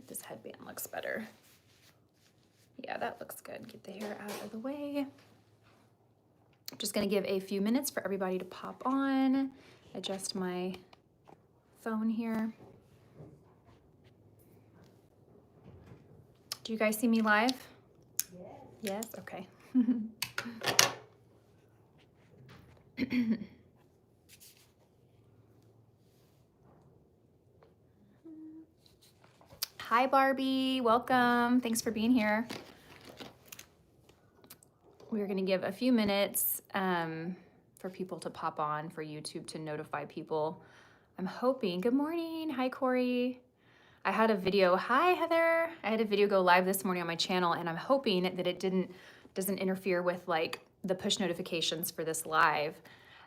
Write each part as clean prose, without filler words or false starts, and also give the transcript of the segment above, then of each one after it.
This headband looks better. Yeah, that looks good. Get the hair out of the way. I'm just gonna give a few minutes for everybody to pop on. Adjust my phone here. Do you guys see me live? Yes? Okay. Hi, Barbie. Welcome. Thanks for being here. We're going to give a few minutes for people to pop on, for YouTube to notify people. I'm hoping. Good morning. Hi, Corey. I had a video. Hi, Heather. I had a video go live this morning on my channel, and I'm hoping that it doesn't interfere with like the push notifications for this live.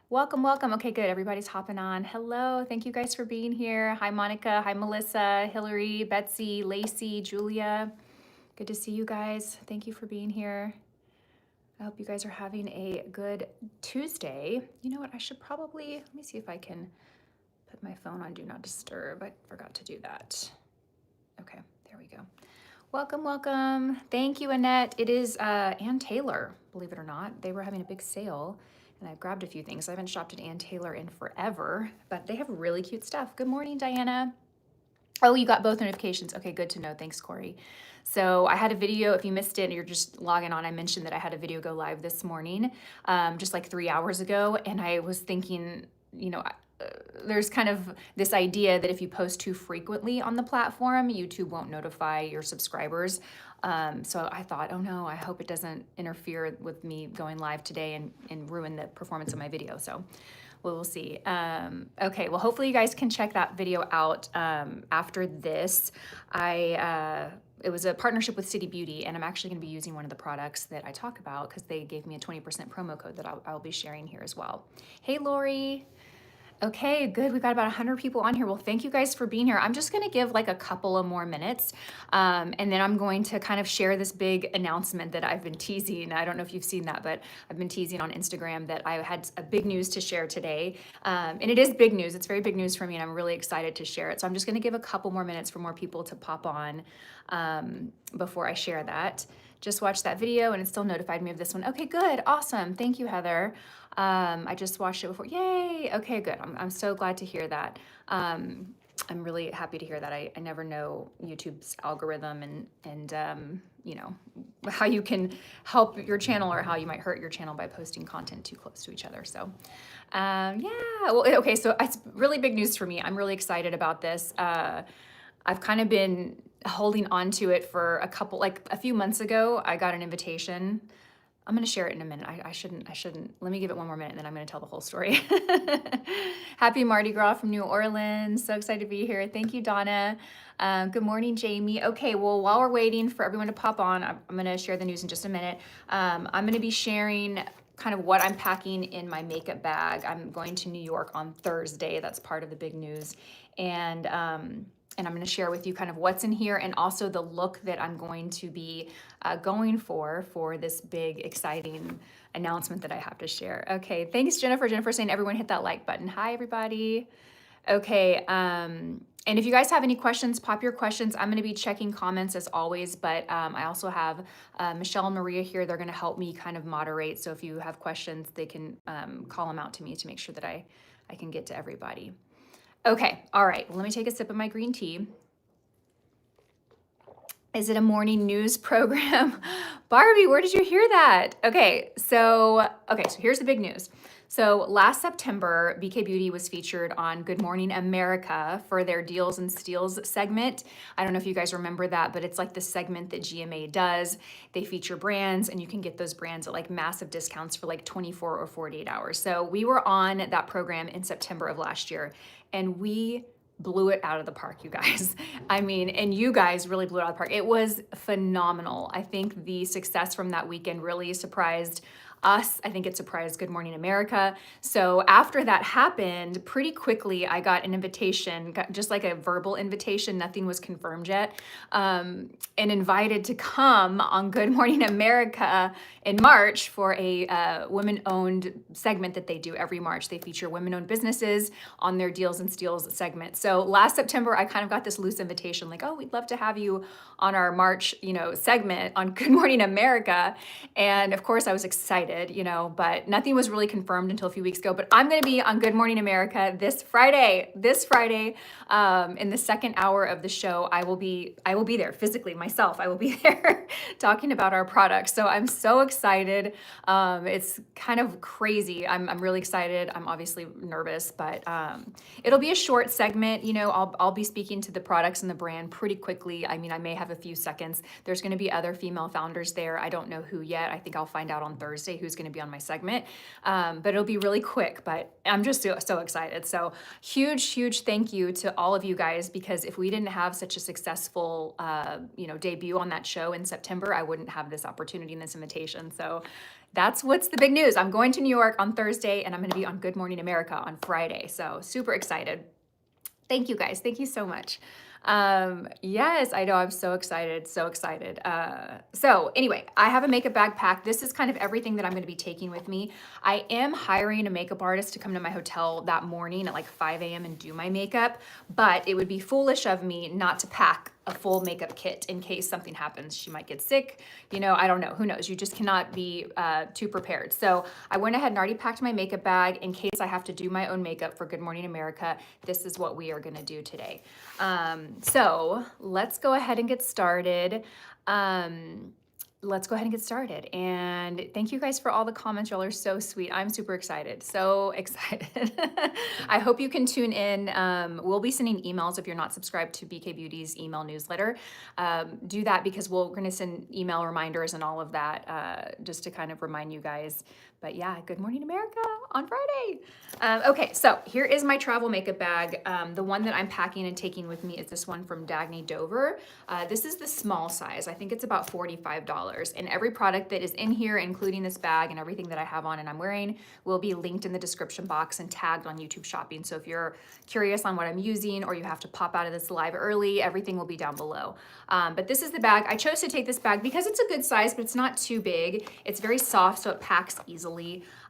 Welcome, welcome. Okay, good. Everybody's hopping on. Hello. Thank you guys for being here. Hi, Monica. Hi, Melissa, Hillary, Betsy, Lacey, Julia. Good to see you guys. Thank you for being here. I hope you guys are having a good Tuesday. You know what? I should probably, let me see if I can put my phone on Do Not Disturb. I forgot to do that. Okay, there we go. Welcome, welcome. Thank you, Annette. It is Ann Taylor, believe it or not. They were having a big sale, and I grabbed a few things. I haven't shopped at Ann Taylor in forever, but they have really cute stuff. Good morning, Diana. Oh, you got both notifications. Okay, good to know. Thanks, Corey. So I had a video, if you missed it and you're just logging on, I mentioned that I had a video go live this morning, just like 3 hours ago. And I was thinking, you know, there's kind of this idea that if you post too frequently on the platform, YouTube won't notify your subscribers. So I thought, oh no, I hope it doesn't interfere with me going live today and ruin the performance of my video. So we'll see. Okay, well, hopefully you guys can check that video out after this. It was a partnership with City Beauty, and I'm actually gonna be using one of the products that I talk about because they gave me a 20% promo code that I'll be sharing here as well. Hey, Lori. Okay, good. We've got about 100 people on here. Well, thank you guys for being here. I'm just going to give like a couple of more minutes, and then I'm going to kind of share this big announcement that I've been teasing. I don't know if you've seen that, but I've been teasing on Instagram that I had a big news to share today, and it is big news. It's very big news for me, and I'm really excited to share it. So I'm just going to give a couple more minutes for more people to pop on before I share that. Just watched that video, and it still notified me of this one. Okay, good. Awesome. Thank you, Heather. I just watched it before. Yay. Okay, good. I'm so glad to hear that. I'm really happy to hear that. I never know YouTube's algorithm and you know, how you can help your channel or how you might hurt your channel by posting content too close to each other. So yeah, well, okay. So it's really big news for me. I'm really excited about this. I've kind of been holding on to it for a few months ago. I got an invitation. I'm going to share it in a minute. I shouldn't. Let me give it one more minute, and then I'm going to tell the whole story. Happy Mardi Gras from New Orleans. So excited to be here. Thank you, Donna. Good morning, Jamie. Okay, well, while we're waiting for everyone to pop on, I'm going to share the news in just a minute. I'm going to be sharing kind of what I'm packing in my makeup bag. I'm going to New York on Thursday. That's part of the big news. And I'm going to share with you kind of what's in here and also the look that I'm going to be going for this big, exciting announcement that I have to share. Okay, thanks, Jennifer. Jennifer saying everyone hit that like button. Hi, everybody. Okay, and if you guys have any questions, pop your questions. I'm going to be checking comments as always, but I also have Michelle and Maria here. They're going to help me kind of moderate. So if you have questions, they can call them out to me to make sure that I can get to everybody. Okay, all right, well, let me take a sip of my green tea. Is it a morning news program? Barbie, where did you hear that? Okay, so here's the big news. So last September, BK Beauty was featured on Good Morning America for their Deals and Steals segment. I don't know if you guys remember that, but it's like the segment that GMA does. They feature brands, and you can get those brands at like massive discounts for like 24 or 48 hours. So we were on that program in September of last year, and we blew it out of the park, you guys. I mean, and you guys really blew it out of the park. It was phenomenal. I think the success from that weekend really surprised us. I think it surprised Good Morning America. So after that happened, pretty quickly, I got an invitation, just like a verbal invitation. Nothing was confirmed yet, and invited to come on Good Morning America in March for a women-owned segment that they do every March. They feature women-owned businesses on their Deals and Steals segment. So last September, I kind of got this loose invitation, like, oh, we'd love to have you on our March, segment on Good Morning America. And of course, I was excited, but nothing was really confirmed until a few weeks ago. But I'm going to be on Good Morning America this Friday. In the second hour of the show, I will be there physically myself. I will be there talking about our products. So I'm so excited. It's kind of crazy. I'm really excited. I'm obviously nervous, but it'll be a short segment. I'll be speaking to the products and the brand pretty quickly. I mean, I may have a few seconds. There's going to be other female founders there. I don't know who yet. I think I'll find out on Thursday who's going to be on my segment. But it'll be really quick, but I'm just so excited. So huge thank you to all of you guys, because if we didn't have such a successful, debut on that show in September, I wouldn't have this opportunity and this invitation. So that's what's the big news. I'm going to New York on Thursday, and I'm going to be on Good Morning America on Friday. So super excited. Thank you guys. Thank you so much. Yes, I know. I'm so excited. So anyway, I have a makeup bag packed. This is kind of everything that I'm going to be taking with me. I am hiring a makeup artist to come to my hotel that morning at like 5 a.m. and do my makeup, but it would be foolish of me not to pack a full makeup kit in case something happens. She might get sick, I don't know, who knows? You just cannot be too prepared. So I went ahead and already packed my makeup bag in case I have to do my own makeup for Good Morning America. This is what we are gonna do today. So let's go ahead and get started. And thank you guys for all the comments. Y'all are so sweet. I'm super excited. So excited. I hope you can tune in. We'll be sending emails if you're not subscribed to BK Beauty's email newsletter. Do that because we're going to send email reminders and all of that just to kind of remind you guys. But yeah, Good Morning America on Friday. Okay, so here is my travel makeup bag. The one that I'm packing and taking with me is this one from Dagny Dover. This is the small size. I think it's about $45. And every product that is in here, including this bag and everything that I have on and I'm wearing, will be linked in the description box and tagged on YouTube Shopping. So if you're curious on what I'm using or you have to pop out of this live early, everything will be down below. But this is the bag. I chose to take this bag because it's a good size, but it's not too big. It's very soft, so it packs easily.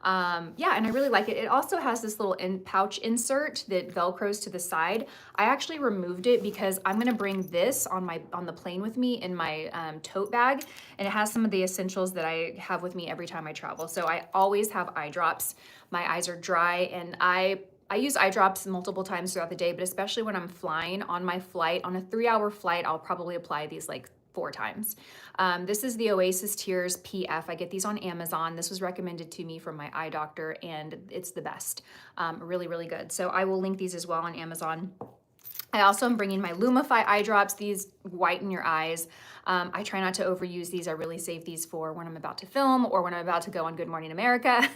Yeah, and I really like it. It also has this little pouch insert that Velcros to the side. I actually removed it because I'm gonna bring this on the plane with me in my tote bag, and it has some of the essentials that I have with me every time I travel. So I always have eye drops. My eyes are dry, and I use eye drops multiple times throughout the day, but especially when I'm flying on my flight, on a 3-hour flight, I'll probably apply these like 4 times. This is the Oasis Tears PF. I get these on Amazon. This was recommended to me from my eye doctor, and it's the best. Really good. So I will link these as well on Amazon. I also am bringing my Lumify eye drops. These whiten your eyes. I try not to overuse these. I really save these for when I'm about to film or when I'm about to go on Good Morning America.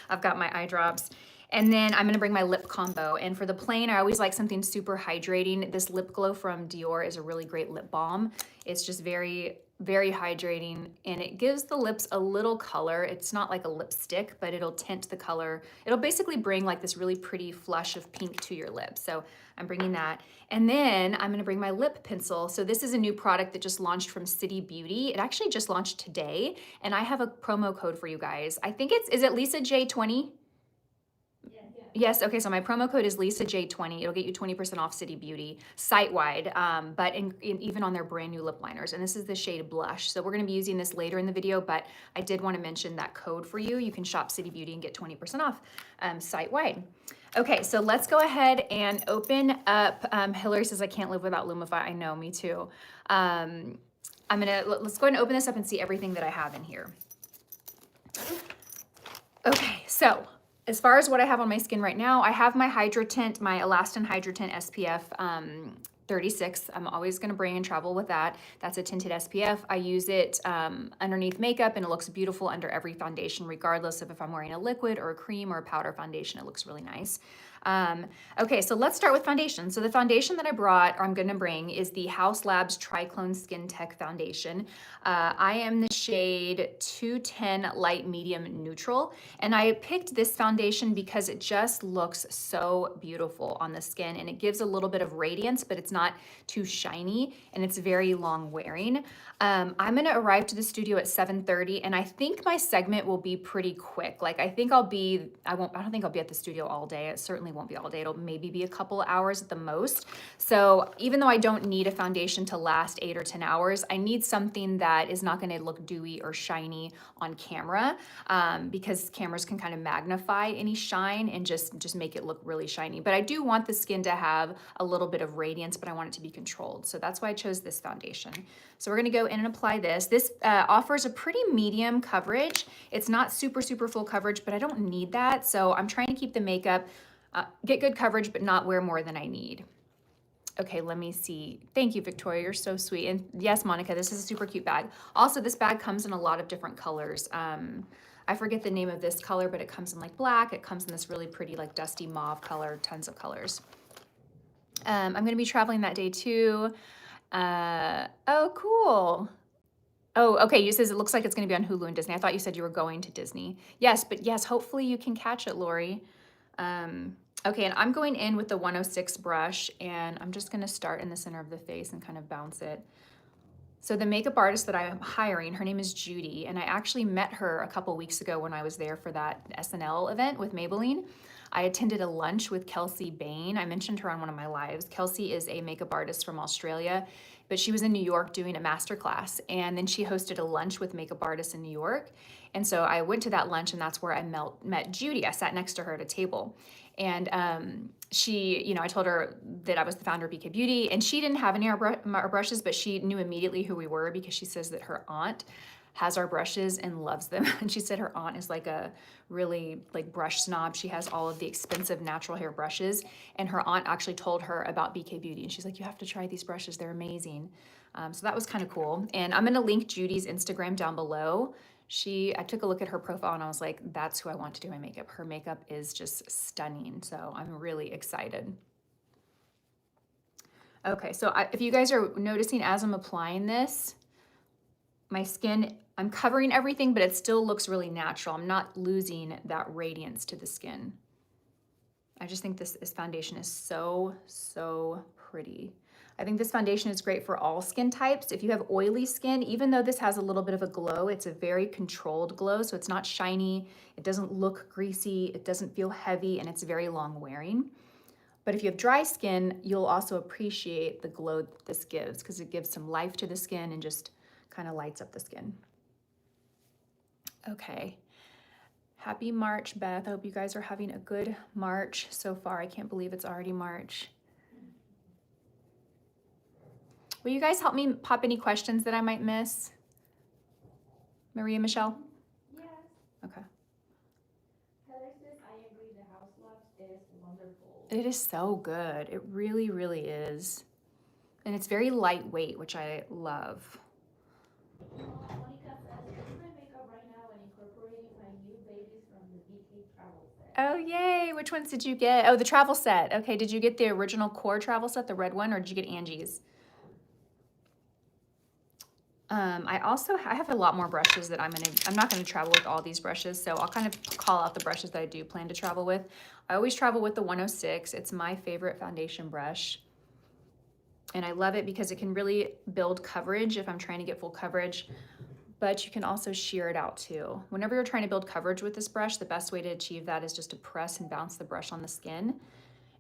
I've got my eye drops. And then I'm gonna bring my lip combo. And for the plane, I always like something super hydrating. This Lip Glow from Dior is a really great lip balm. It's just very hydrating, and it gives the lips a little color. It's not like a lipstick, but it'll tint the color. It'll basically bring like this really pretty flush of pink to your lips. So I'm bringing that. And then I'm gonna bring my lip pencil. So this is a new product that just launched from City Beauty. It actually just launched today, and I have a promo code for you guys. I think is it Lisa J20? Yes, okay, so my promo code is LisaJ20. It'll get you 20% off City Beauty site-wide, but even on their brand new lip liners. And this is the shade Blush. So we're gonna be using this later in the video, but I did wanna mention that code for you. You can shop City Beauty and get 20% off site-wide. Okay, so let's go ahead and open up. Hillary says, I can't live without Lumify. I know, me too. Let's go ahead and open this up and see everything that I have in here. Okay, so as far as what I have on my skin right now, I have my HydraTint, my ALASTIN HydraTint SPF 36. I'm always going to bring and travel with that. That's a tinted SPF. I use it underneath makeup, and it looks beautiful under every foundation, regardless of if I'm wearing a liquid or a cream or a powder foundation. It looks really nice. Okay, so let's start with foundation. So the foundation that I brought, or I'm going to bring, is the HAUS Labs Triclone Skin Tech Foundation. I am the shade 210 Light Medium Neutral, and I picked this foundation because it just looks so beautiful on the skin, and it gives a little bit of radiance, but it's not too shiny, and it's very long wearing. I'm going to arrive to the studio at 7:30, and I think my segment will be pretty quick. Like, I don't think I'll be at the studio all day. It certainly won't be all day. It'll maybe be a couple of hours at the most. So even though I don't need a foundation to last 8 or 10 hours, I need something that is not going to look dewy or shiny on camera, because cameras can kind of magnify any shine and just make it look really shiny. But I do want the skin to have a little bit of radiance, but I want it to be controlled. So that's why I chose this foundation. So we're going to go in and apply this. This offers a pretty medium coverage. It's not super, super full coverage, but I don't need that. So I'm trying to keep the makeup, get good coverage, but not wear more than I need. Okay, let me see. Thank you, Victoria. You're so sweet. And yes, Monica, this is a super cute bag. Also, this bag comes in a lot of different colors. I forget the name of this color, but it comes in like black. It comes in this really pretty like dusty mauve color, tons of colors. I'm going to be traveling that day too. Oh, cool. Oh, okay. You says it looks like it's going to be on Hulu and Disney. I thought you said you were going to Disney. Yes, but yes, hopefully you can catch it, Lori. Okay, and I'm going in with the 106 brush, and I'm just going to start in the center of the face and kind of bounce it. So the makeup artist that I'm hiring, her name is Judy, and I actually met her a couple weeks ago when I was there for that SNL event with Maybelline. I attended a lunch with Kelsey Bain. I mentioned her on one of my lives. Kelsey is a makeup artist from Australia, but she was in New York doing a masterclass, and then she hosted a lunch with makeup artists in New York. And so I went to that lunch, and that's where I met Judy. I sat next to her at a table. And she, you know, I told her that I was the founder of BK Beauty, and she didn't have any of our brushes, but she knew immediately who we were because she says that her aunt has our brushes and loves them. And she said her aunt is like a really like brush snob. She has all of the expensive natural hair brushes, and her aunt actually told her about BK Beauty, and she's like, you have to try these brushes, they're amazing. So that was kind of cool. And I'm gonna link Judy's Instagram down below. I took a look at her profile and I was like, that's who I want to do my makeup. Her makeup is just stunning. So I'm really excited. Okay, so if you guys are noticing as I'm applying this, my skin, I'm covering everything, but it still looks really natural. I'm not losing that radiance to the skin. I just think this foundation is so, so pretty. I think this foundation is great for all skin types. If you have oily skin, even though this has a little bit of a glow, it's a very controlled glow, so it's not shiny, it doesn't look greasy, it doesn't feel heavy, and it's very long wearing. But if you have dry skin, you'll also appreciate the glow this gives because it gives some life to the skin and just kind of lights up the skin. Okay. Happy March, Beth. I hope you guys are having a good March so far. I can't believe it's already March. Will you guys help me pop any questions that I might miss? Maria, Michelle? Yes. Okay. Heather says, I agree, the HAUS Labs is wonderful. It is so good. It really, really is. And it's very lightweight, which I love. Monica says, doing my makeup right now and incorporating my new babies from the BK travel set. Oh, yay. Which ones did you get? Oh, the travel set. Okay, did you get the original core travel set, the red one, or did you get Angie's? I have a lot more brushes that I'm not gonna travel with all these brushes, so I'll kind of call out the brushes that I do plan to travel with. I always travel with the 106. It's my favorite foundation brush. And I love it because it can really build coverage if I'm trying to get full coverage, but you can also shear it out too. Whenever you're trying to build coverage with this brush, the best way to achieve that is just to press and bounce the brush on the skin.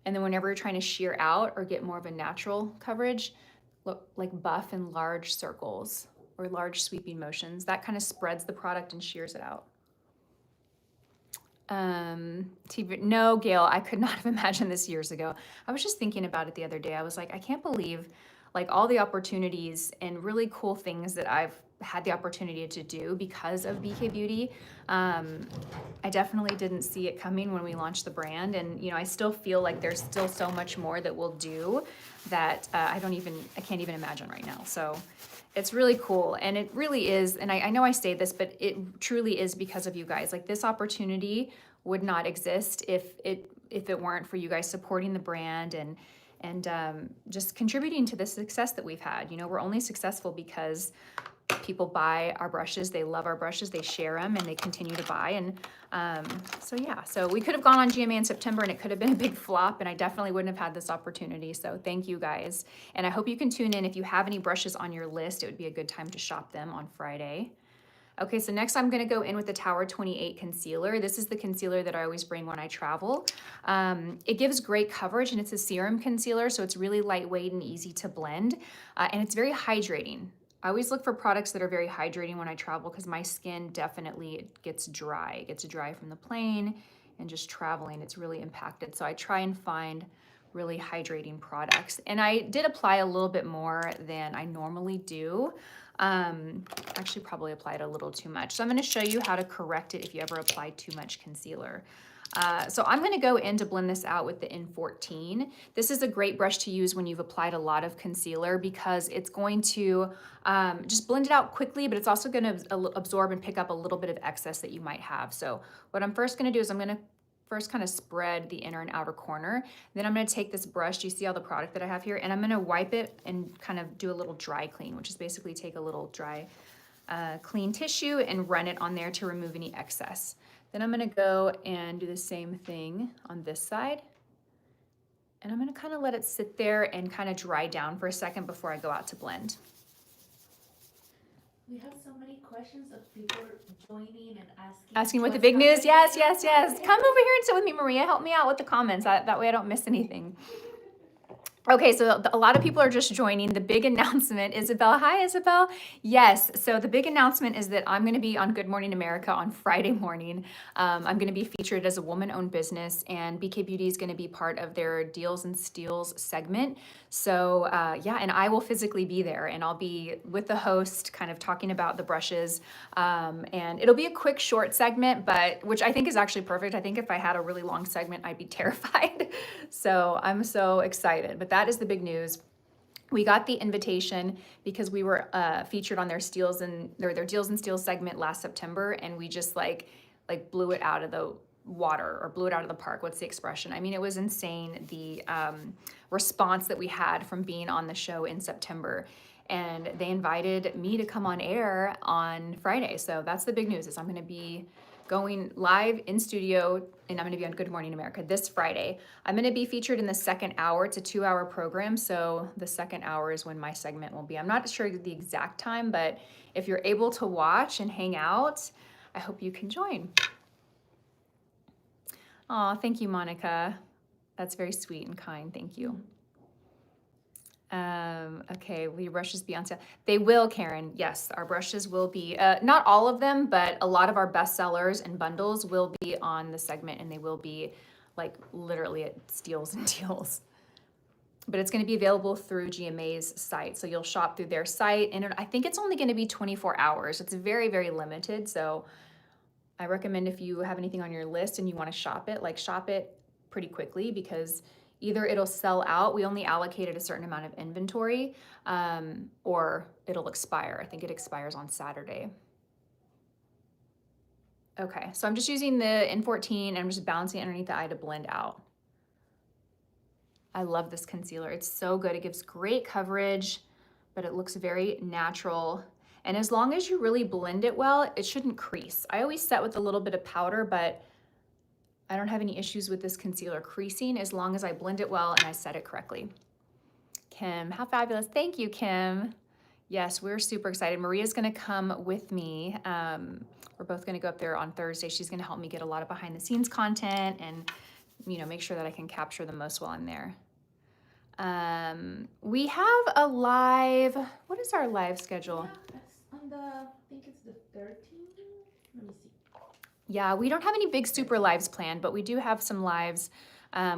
And then whenever you're trying to shear out or get more of a natural coverage, look like buff in large circles or large sweeping motions. That kind of spreads the product and shears it out. No, Gail, I could not have imagined this years ago. I was just thinking about it the other day. I was like, I can't believe like all the opportunities and really cool things that I've had the opportunity to do because of BK Beauty. I definitely didn't see it coming when we launched the brand, and you know, I still feel like there's still so much more that we'll do that I can't even imagine right now. So it's really cool, and it really is, and I know I say this, but it truly is because of you guys. Like, this opportunity would not exist if it weren't for you guys supporting the brand and just contributing to the success that we've had. You know, we're only successful because people buy our brushes, they love our brushes, they share them, and they continue to buy. And so yeah, so we could have gone on GMA in September and it could have been a big flop, and I definitely wouldn't have had this opportunity. So thank you guys. And I hope you can tune in. If you have any brushes on your list, it would be a good time to shop them on Friday. Okay, so next I'm gonna go in with the Tower 28 concealer. This is the concealer that I always bring when I travel. It gives great coverage, and it's a serum concealer, so it's really lightweight and easy to blend, and it's very hydrating. I always look for products that are very hydrating when I travel because my skin definitely gets dry. It gets dry from the plane and just traveling. It's really impacted. So I try and find really hydrating products. And I did apply a little bit more than I normally do. Actually probably applied a little too much. So I'm gonna show you how to correct it if you ever apply too much concealer. So I'm gonna go in to blend this out with the N14. This is a great brush to use when you've applied a lot of concealer because it's going to just blend it out quickly, but it's also gonna absorb and pick up a little bit of excess that you might have. So what I'm first gonna do is I'm gonna first kind of spread the inner and outer corner. Then I'm gonna take this brush, do you see all the product that I have here? And I'm gonna wipe it and kind of do a little dry clean, which is basically take a little dry clean tissue and run it on there to remove any excess. Then I'm gonna go and do the same thing on this side. And I'm gonna kind of let it sit there and kind of dry down for a second before I go out to blend. We have so many questions of people joining and Asking what the big news, yes. Come over here and sit with me, Maria. Help me out with the comments. That way I don't miss anything. Okay, so a lot of people are just joining. The big announcement, Isabel. Hi, Isabel. Yes, so the big announcement is that I'm going to be on Good Morning America on Friday morning. I'm going to be featured as a woman-owned business, and BK Beauty is going to be part of their Deals and Steals segment. So yeah, and I will physically be there, and I'll be with the host kind of talking about the brushes. And it'll be a quick, short segment, but which I think is actually perfect. I think if I had a really long segment, I'd be terrified. So I'm so excited. But that is the big news. We got the invitation because we were featured on their Deals and Steals segment last September, and we just like blew it out of the water, or blew it out of the park. What's the expression? I mean, it was insane, the response that we had from being on the show in September. And they invited me to come on air on Friday. So that's the big news, is I'm going to be going live in studio, and I'm going to be on Good Morning America this Friday. I'm going to be featured in the second hour. It's a 2-hour program, so the second hour is when my segment will be. I'm not sure the exact time, but if you're able to watch and hang out, I hope you can join. Oh, thank you, Monica. That's very sweet and kind. Thank you. Okay, will your brushes be on sale? They will, Karen. Yes, our brushes will be, not all of them, but a lot of our best sellers and bundles will be on the segment, and they will be like literally at Steals and Deals. But it's going to be available through GMA's site. So you'll shop through their site, and I think it's only going to be 24 hours. It's very, very limited. So I recommend if you have anything on your list and you want to shop it pretty quickly, because either it'll sell out, we only allocated a certain amount of inventory, or it'll expire. I think it expires on Saturday. Okay, so I'm just using the N14 and I'm just bouncing underneath the eye to blend out. I love this concealer. It's so good. It gives great coverage, but it looks very natural. And as long as you really blend it well, it shouldn't crease. I always set with a little bit of powder, but I don't have any issues with this concealer creasing as long as I blend it well and I set it correctly. Kim, how fabulous. Thank you, Kim. Yes, we're super excited. Maria's gonna come with me. We're both gonna go up there on Thursday. She's gonna help me get a lot of behind the scenes content and, you know, make sure that I can capture the most while I'm there. We have a live, what is our live schedule? Yeah, that's on the, I think it's the 13th. Let me see. Yeah, we don't have any big super lives planned, but we do have some lives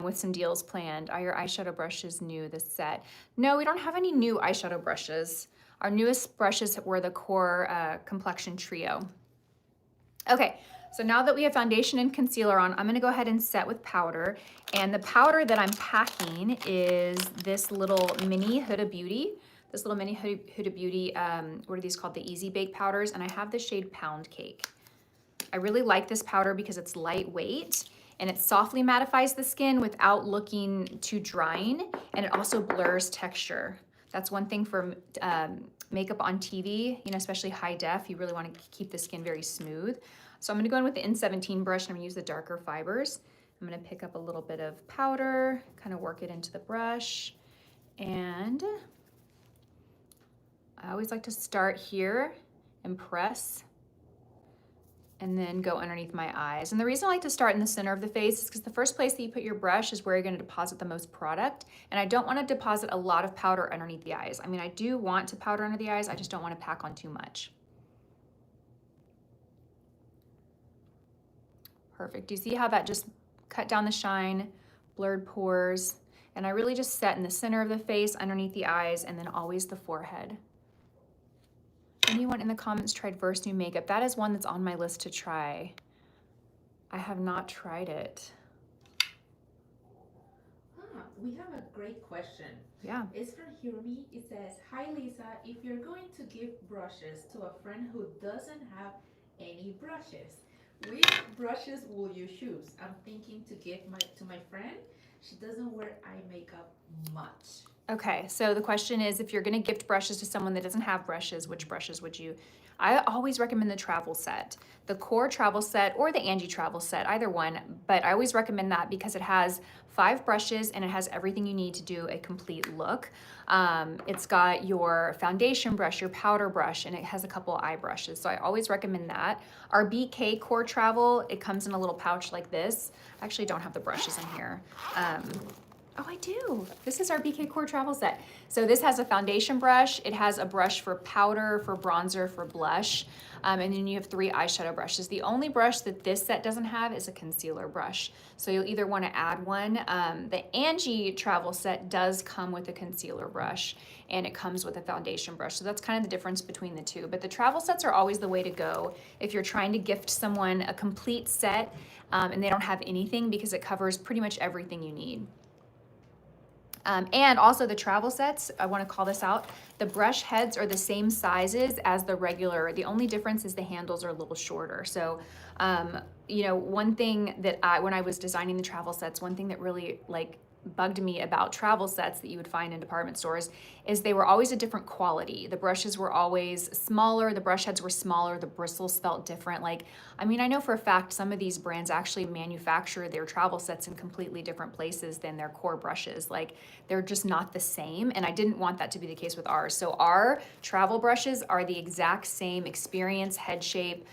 with some deals planned. Are your eyeshadow brushes new this set? No, we don't have any new eyeshadow brushes. Our newest brushes were the Core Complexion Trio. Okay, so now that we have foundation and concealer on, I'm gonna go ahead and set with powder. And the powder that I'm packing is this little mini Huda Beauty. This little mini Huda Beauty, what are these called? The Easy Bake powders, and I have the shade Poundcake. I really like this powder because it's lightweight and it softly mattifies the skin without looking too drying, and it also blurs texture. That's one thing for makeup on TV, you know, especially high def. You really want to keep the skin very smooth. So I'm going to go in with the N17 brush and I'm going to use the darker fibers. I'm going to pick up a little bit of powder, kind of work it into the brush. And I always like to start here and press and then go underneath my eyes. And the reason I like to start in the center of the face is because the first place that you put your brush is where you're gonna deposit the most product. And I don't wanna deposit a lot of powder underneath the eyes. I mean, I do want to powder under the eyes, I just don't wanna pack on too much. Perfect. Do you see how that just cut down the shine, blurred pores? And I really just set in the center of the face, underneath the eyes, and then always the forehead. Anyone in the comments tried Verse New Makeup? That is one that's on my list to try. I have not tried it. We have a great question. Yeah. It's from Hirumi. It says, "Hi Lisa, if you're going to give brushes to a friend who doesn't have any brushes, which brushes will you choose? I'm thinking to give to my friend. She doesn't wear eye makeup much." Okay, so the question is, if you're gonna gift brushes to someone that doesn't have brushes, which brushes would you? I always recommend the travel set, the Core travel set or the Angie travel set, either one, but I always recommend that because it has 5 brushes and it has everything you need to do a complete look. It's got your foundation brush, your powder brush, and it has a couple eye brushes, so I always recommend that. Our BK Core travel, it comes in a little pouch like this. I actually don't have the brushes in here. Oh, I do. This is our BK Core travel set. So this has a foundation brush. It has a brush for powder, for bronzer, for blush. And then you have 3 eyeshadow brushes. The only brush that this set doesn't have is a concealer brush. So you'll either want to add one. The Angie travel set does come with a concealer brush and it comes with a foundation brush. So that's kind of the difference between the two. But the travel sets are always the way to go if you're trying to gift someone a complete set and they don't have anything, because it covers pretty much everything you need. And also the travel sets, I want to call this out, the brush heads are the same sizes as the regular. The only difference is the handles are a little shorter. So, you know, one thing that when I was designing the travel sets, one thing that really bugged me about travel sets that you would find in department stores is they were always a different quality. The brushes were always smaller, the brush heads were smaller, the bristles felt different. I mean, I know for a fact some of these brands actually manufacture their travel sets in completely different places than their core brushes. They're just not the same, and I didn't want that to be the case with ours. So our travel brushes are the exact same experience, head shape,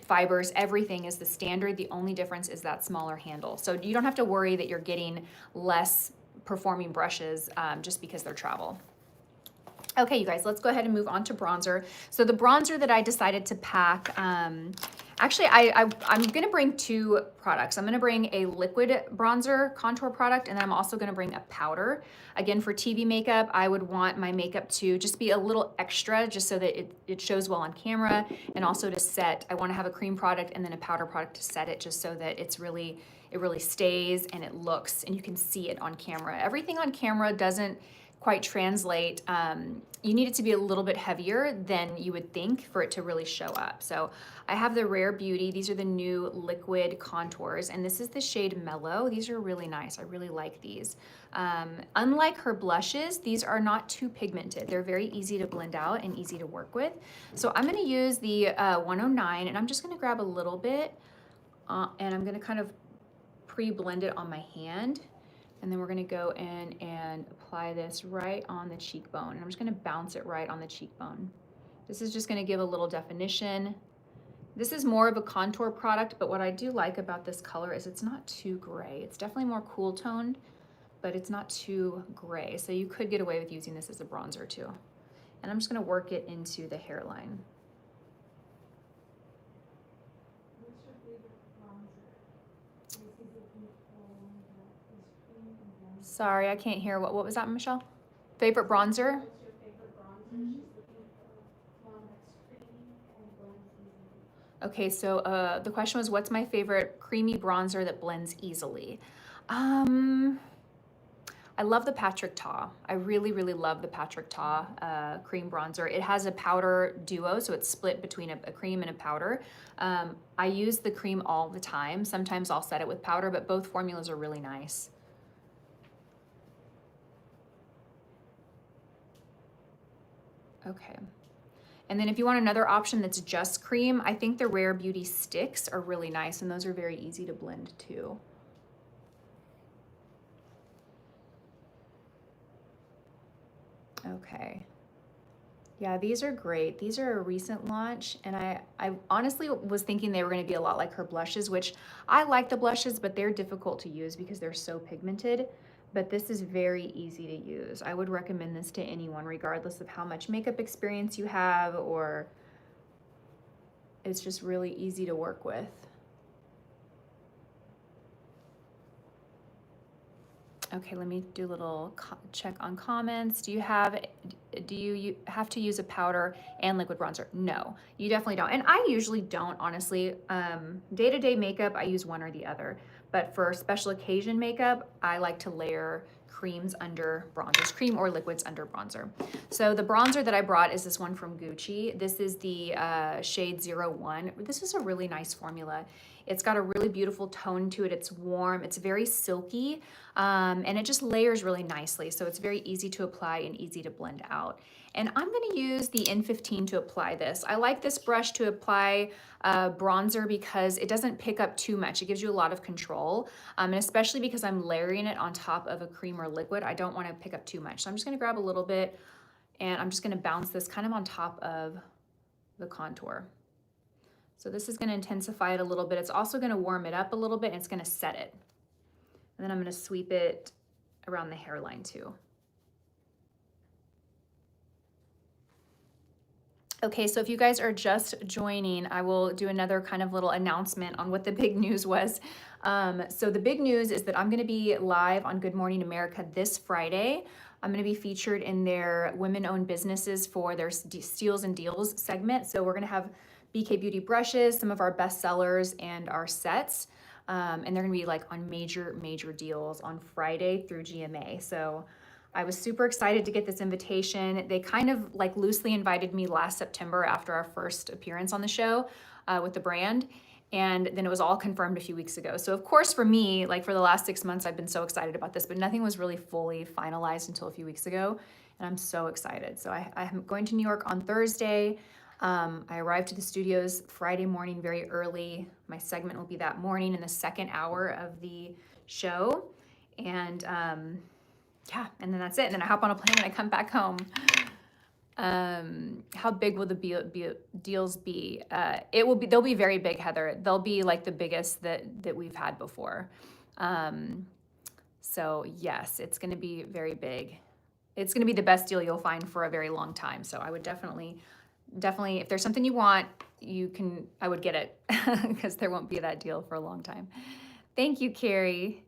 fibers, everything is the standard. The only difference is that smaller handle. So you don't have to worry that you're getting less performing brushes just because they're travel. Okay, you guys, let's go ahead and move on to bronzer. So the bronzer that I decided to pack, actually, I'm gonna bring 2 products. I'm gonna bring a liquid bronzer contour product, and then I'm also gonna bring a powder. Again, for TV makeup, I would want my makeup to just be a little extra, just so that it shows well on camera, and also to set, I wanna have a cream product and then a powder product to set it, just so that it really stays and it looks, and you can see it on camera. Everything on camera doesn't quite translate. You need it to be a little bit heavier than you would think for it to really show up. So I have the Rare Beauty. These are the new liquid contours, and this is the shade Mellow. These are really nice. I really like these. Unlike her blushes, these are not too pigmented. They're very easy to blend out and easy to work with. So I'm gonna use the 109, and I'm just gonna grab a little bit, and I'm gonna kind of pre-blend it on my hand. And then we're gonna go in and apply this right on the cheekbone. And I'm just gonna bounce it right on the cheekbone. This is just gonna give a little definition. This is more of a contour product, but what I do like about this color is it's not too gray. It's definitely more cool toned, but it's not too gray. So you could get away with using this as a bronzer too. And I'm just gonna work it into the hairline. Sorry, I can't hear. What was that, Michelle? Favorite bronzer? What's your favorite bronzer she's looking Okay, so the question was, what's my favorite creamy bronzer that blends easily? I love the Patrick Ta. I really, really love the Patrick Ta cream bronzer. It has a powder duo, so it's split between a cream and a powder. I use the cream all the time. Sometimes I'll set it with powder, but both formulas are really nice. Okay. And then if you want another option that's just cream, I think the Rare Beauty sticks are really nice, and those are very easy to blend too. Okay. Yeah, these are great. These are a recent launch, and I honestly was thinking they were going to be a lot like her blushes, which I like the blushes, but they're difficult to use because they're so pigmented. But this is very easy to use. I would recommend this to anyone, regardless of how much makeup experience you have, or it's just really easy to work with. Okay, let me do a little check on comments. Do you have to use a powder and liquid bronzer? No, you definitely don't. And I usually don't, honestly. Day-to-day makeup, I use one or the other. But for special occasion makeup, I like to layer creams under bronzers, cream or liquids under bronzer. So the bronzer that I brought is this one from Gucci. This is the shade 01. This is a really nice formula. It's got a really beautiful tone to it. It's warm, it's very silky, and it just layers really nicely. So it's very easy to apply and easy to blend out. And I'm gonna use the N15 to apply this. I like this brush to apply bronzer because it doesn't pick up too much. It gives you a lot of control, and especially because I'm layering it on top of a cream or liquid, I don't wanna pick up too much. So I'm just gonna grab a little bit and I'm just gonna bounce this kind of on top of the contour. So this is gonna intensify it a little bit. It's also gonna warm it up a little bit, and it's gonna set it. And then I'm gonna sweep it around the hairline too. Okay, so if you guys are just joining, I will do another kind of little announcement on what the big news was. So the big news is that I'm gonna be live on Good Morning America this Friday. I'm gonna be featured in their women-owned businesses for their Steals and Deals segment. So we're gonna have BK Beauty brushes, some of our best sellers, and our sets. And they're gonna be like on major deals on Friday through GMA. So I was super excited to get this invitation. They kind of like loosely invited me last September after our first appearance on the show with the brand. And then it was all confirmed a few weeks ago. So of course for me, like for the last 6 months, I've been so excited about this, but nothing was really fully finalized until a few weeks ago. And I'm so excited. So I'm going to New York on Thursday. I arrived to the studios Friday morning very early. My segment will be that morning in the second hour of the show. And yeah, and then that's it. And then I hop on a plane and I come back home. How big will the deals be? They'll be very big, Heather. They'll be like the biggest that we've had before. So yes, it's gonna be very big. It's gonna be the best deal you'll find for a very long time. So I would definitely, if there's something you want, I would get it because there won't be that deal for a long time. Thank you, Carrie.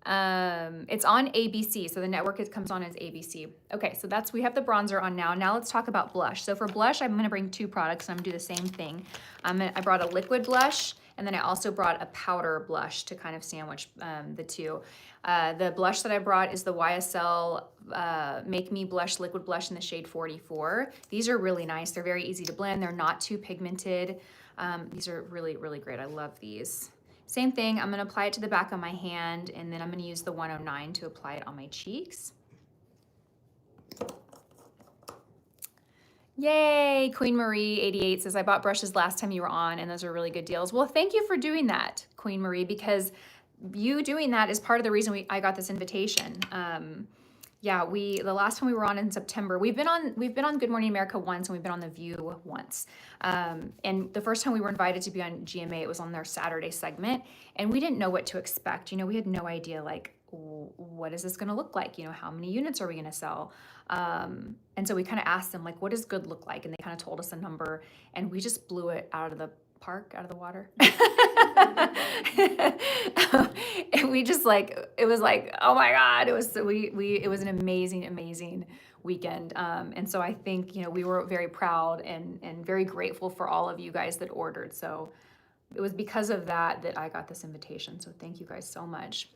It's on ABC, so the network it comes on as ABC. Okay, so we have the bronzer on now. Now let's talk about blush. So for blush, I'm gonna bring 2 products. I'm gonna do the same thing. I brought a liquid blush, and then I also brought a powder blush to kind of sandwich the two. The blush that I brought is the YSL Make Me Blush Liquid Blush in the shade 44. These are really nice. They're very easy to blend. They're not too pigmented. These are really, really great. I love these. Same thing, I'm gonna apply it to the back of my hand, and then I'm gonna use the 109 to apply it on my cheeks. Yay, Queen Marie 88 says, I bought brushes last time you were on, and those are really good deals. Well, thank you for doing that, Queen Marie, because you doing that is part of the reason I got this invitation. Yeah, the last time we were on in September, we've been on Good Morning America once, and we've been on The View once. And the first time we were invited to be on GMA, it was on their Saturday segment, and we didn't know what to expect. You know, we had no idea, like, what is this gonna look like? You know, how many units are we gonna sell? And so we kind of asked them, like, what does good look like? And they kind of told us a number, and we just blew it out of the park, out of the water. And we just like, it was like, oh my God, it was an amazing weekend. And so I think, you know, we were very proud and very grateful for all of you guys that ordered. So it was because of that that I got this invitation. So thank you guys so much.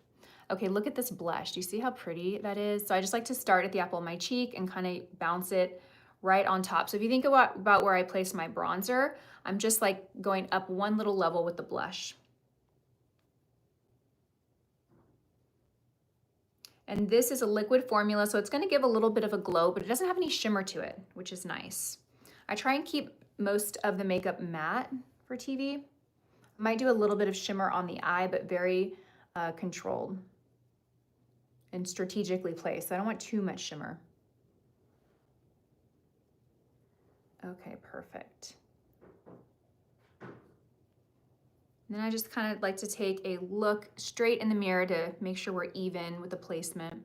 Okay, look at this blush. Do you see how pretty that is? So I just like to start at the apple of my cheek and kind of bounce it right on top. So if you think about where I place my bronzer, I'm just like going up one little level with the blush. And this is a liquid formula, so it's gonna give a little bit of a glow, but it doesn't have any shimmer to it, which is nice. I try and keep most of the makeup matte for TV. I might do a little bit of shimmer on the eye, but very controlled and strategically placed. I don't want too much shimmer. Okay, perfect. And then I just kind of like to take a look straight in the mirror to make sure we're even with the placement.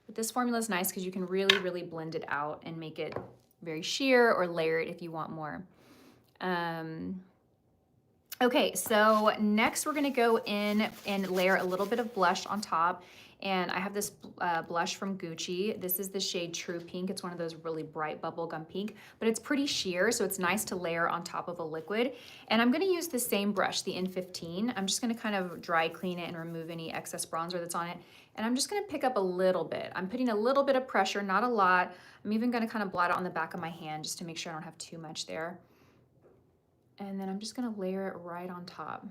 But this formula is nice because you can really, really blend it out and make it very sheer or layered if you want more. Okay, so next we're gonna go in and layer a little bit of blush on top. And I have this blush from Gucci. This is the shade True Pink. It's one of those really bright bubblegum pink, but it's pretty sheer, so it's nice to layer on top of a liquid. And I'm gonna use the same brush, the N15. I'm just gonna kind of dry clean it and remove any excess bronzer that's on it. And I'm just gonna pick up a little bit. I'm putting a little bit of pressure, not a lot. I'm even gonna kind of blot it on the back of my hand just to make sure I don't have too much there. And then I'm just gonna layer it right on top.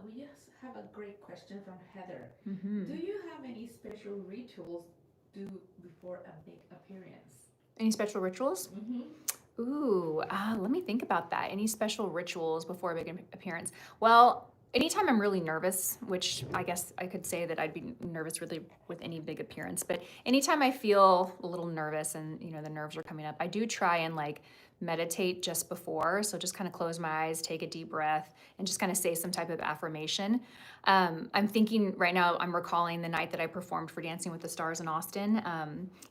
We just have a great question from Heather. Mm-hmm. Do you have any special rituals do before a big appearance? Any special rituals? Mm-hmm. Ooh, let me think about that. Any special rituals before a big appearance? Well, anytime I'm really nervous, which I guess I could say that I'd be nervous really with any big appearance, but anytime I feel a little nervous and, you know, the nerves are coming up, I do try and like meditate just before. So just kind of close my eyes, take a deep breath, and just kind of say some type of affirmation. I'm thinking right now, I'm recalling the night that I performed for Dancing with the Stars in Austin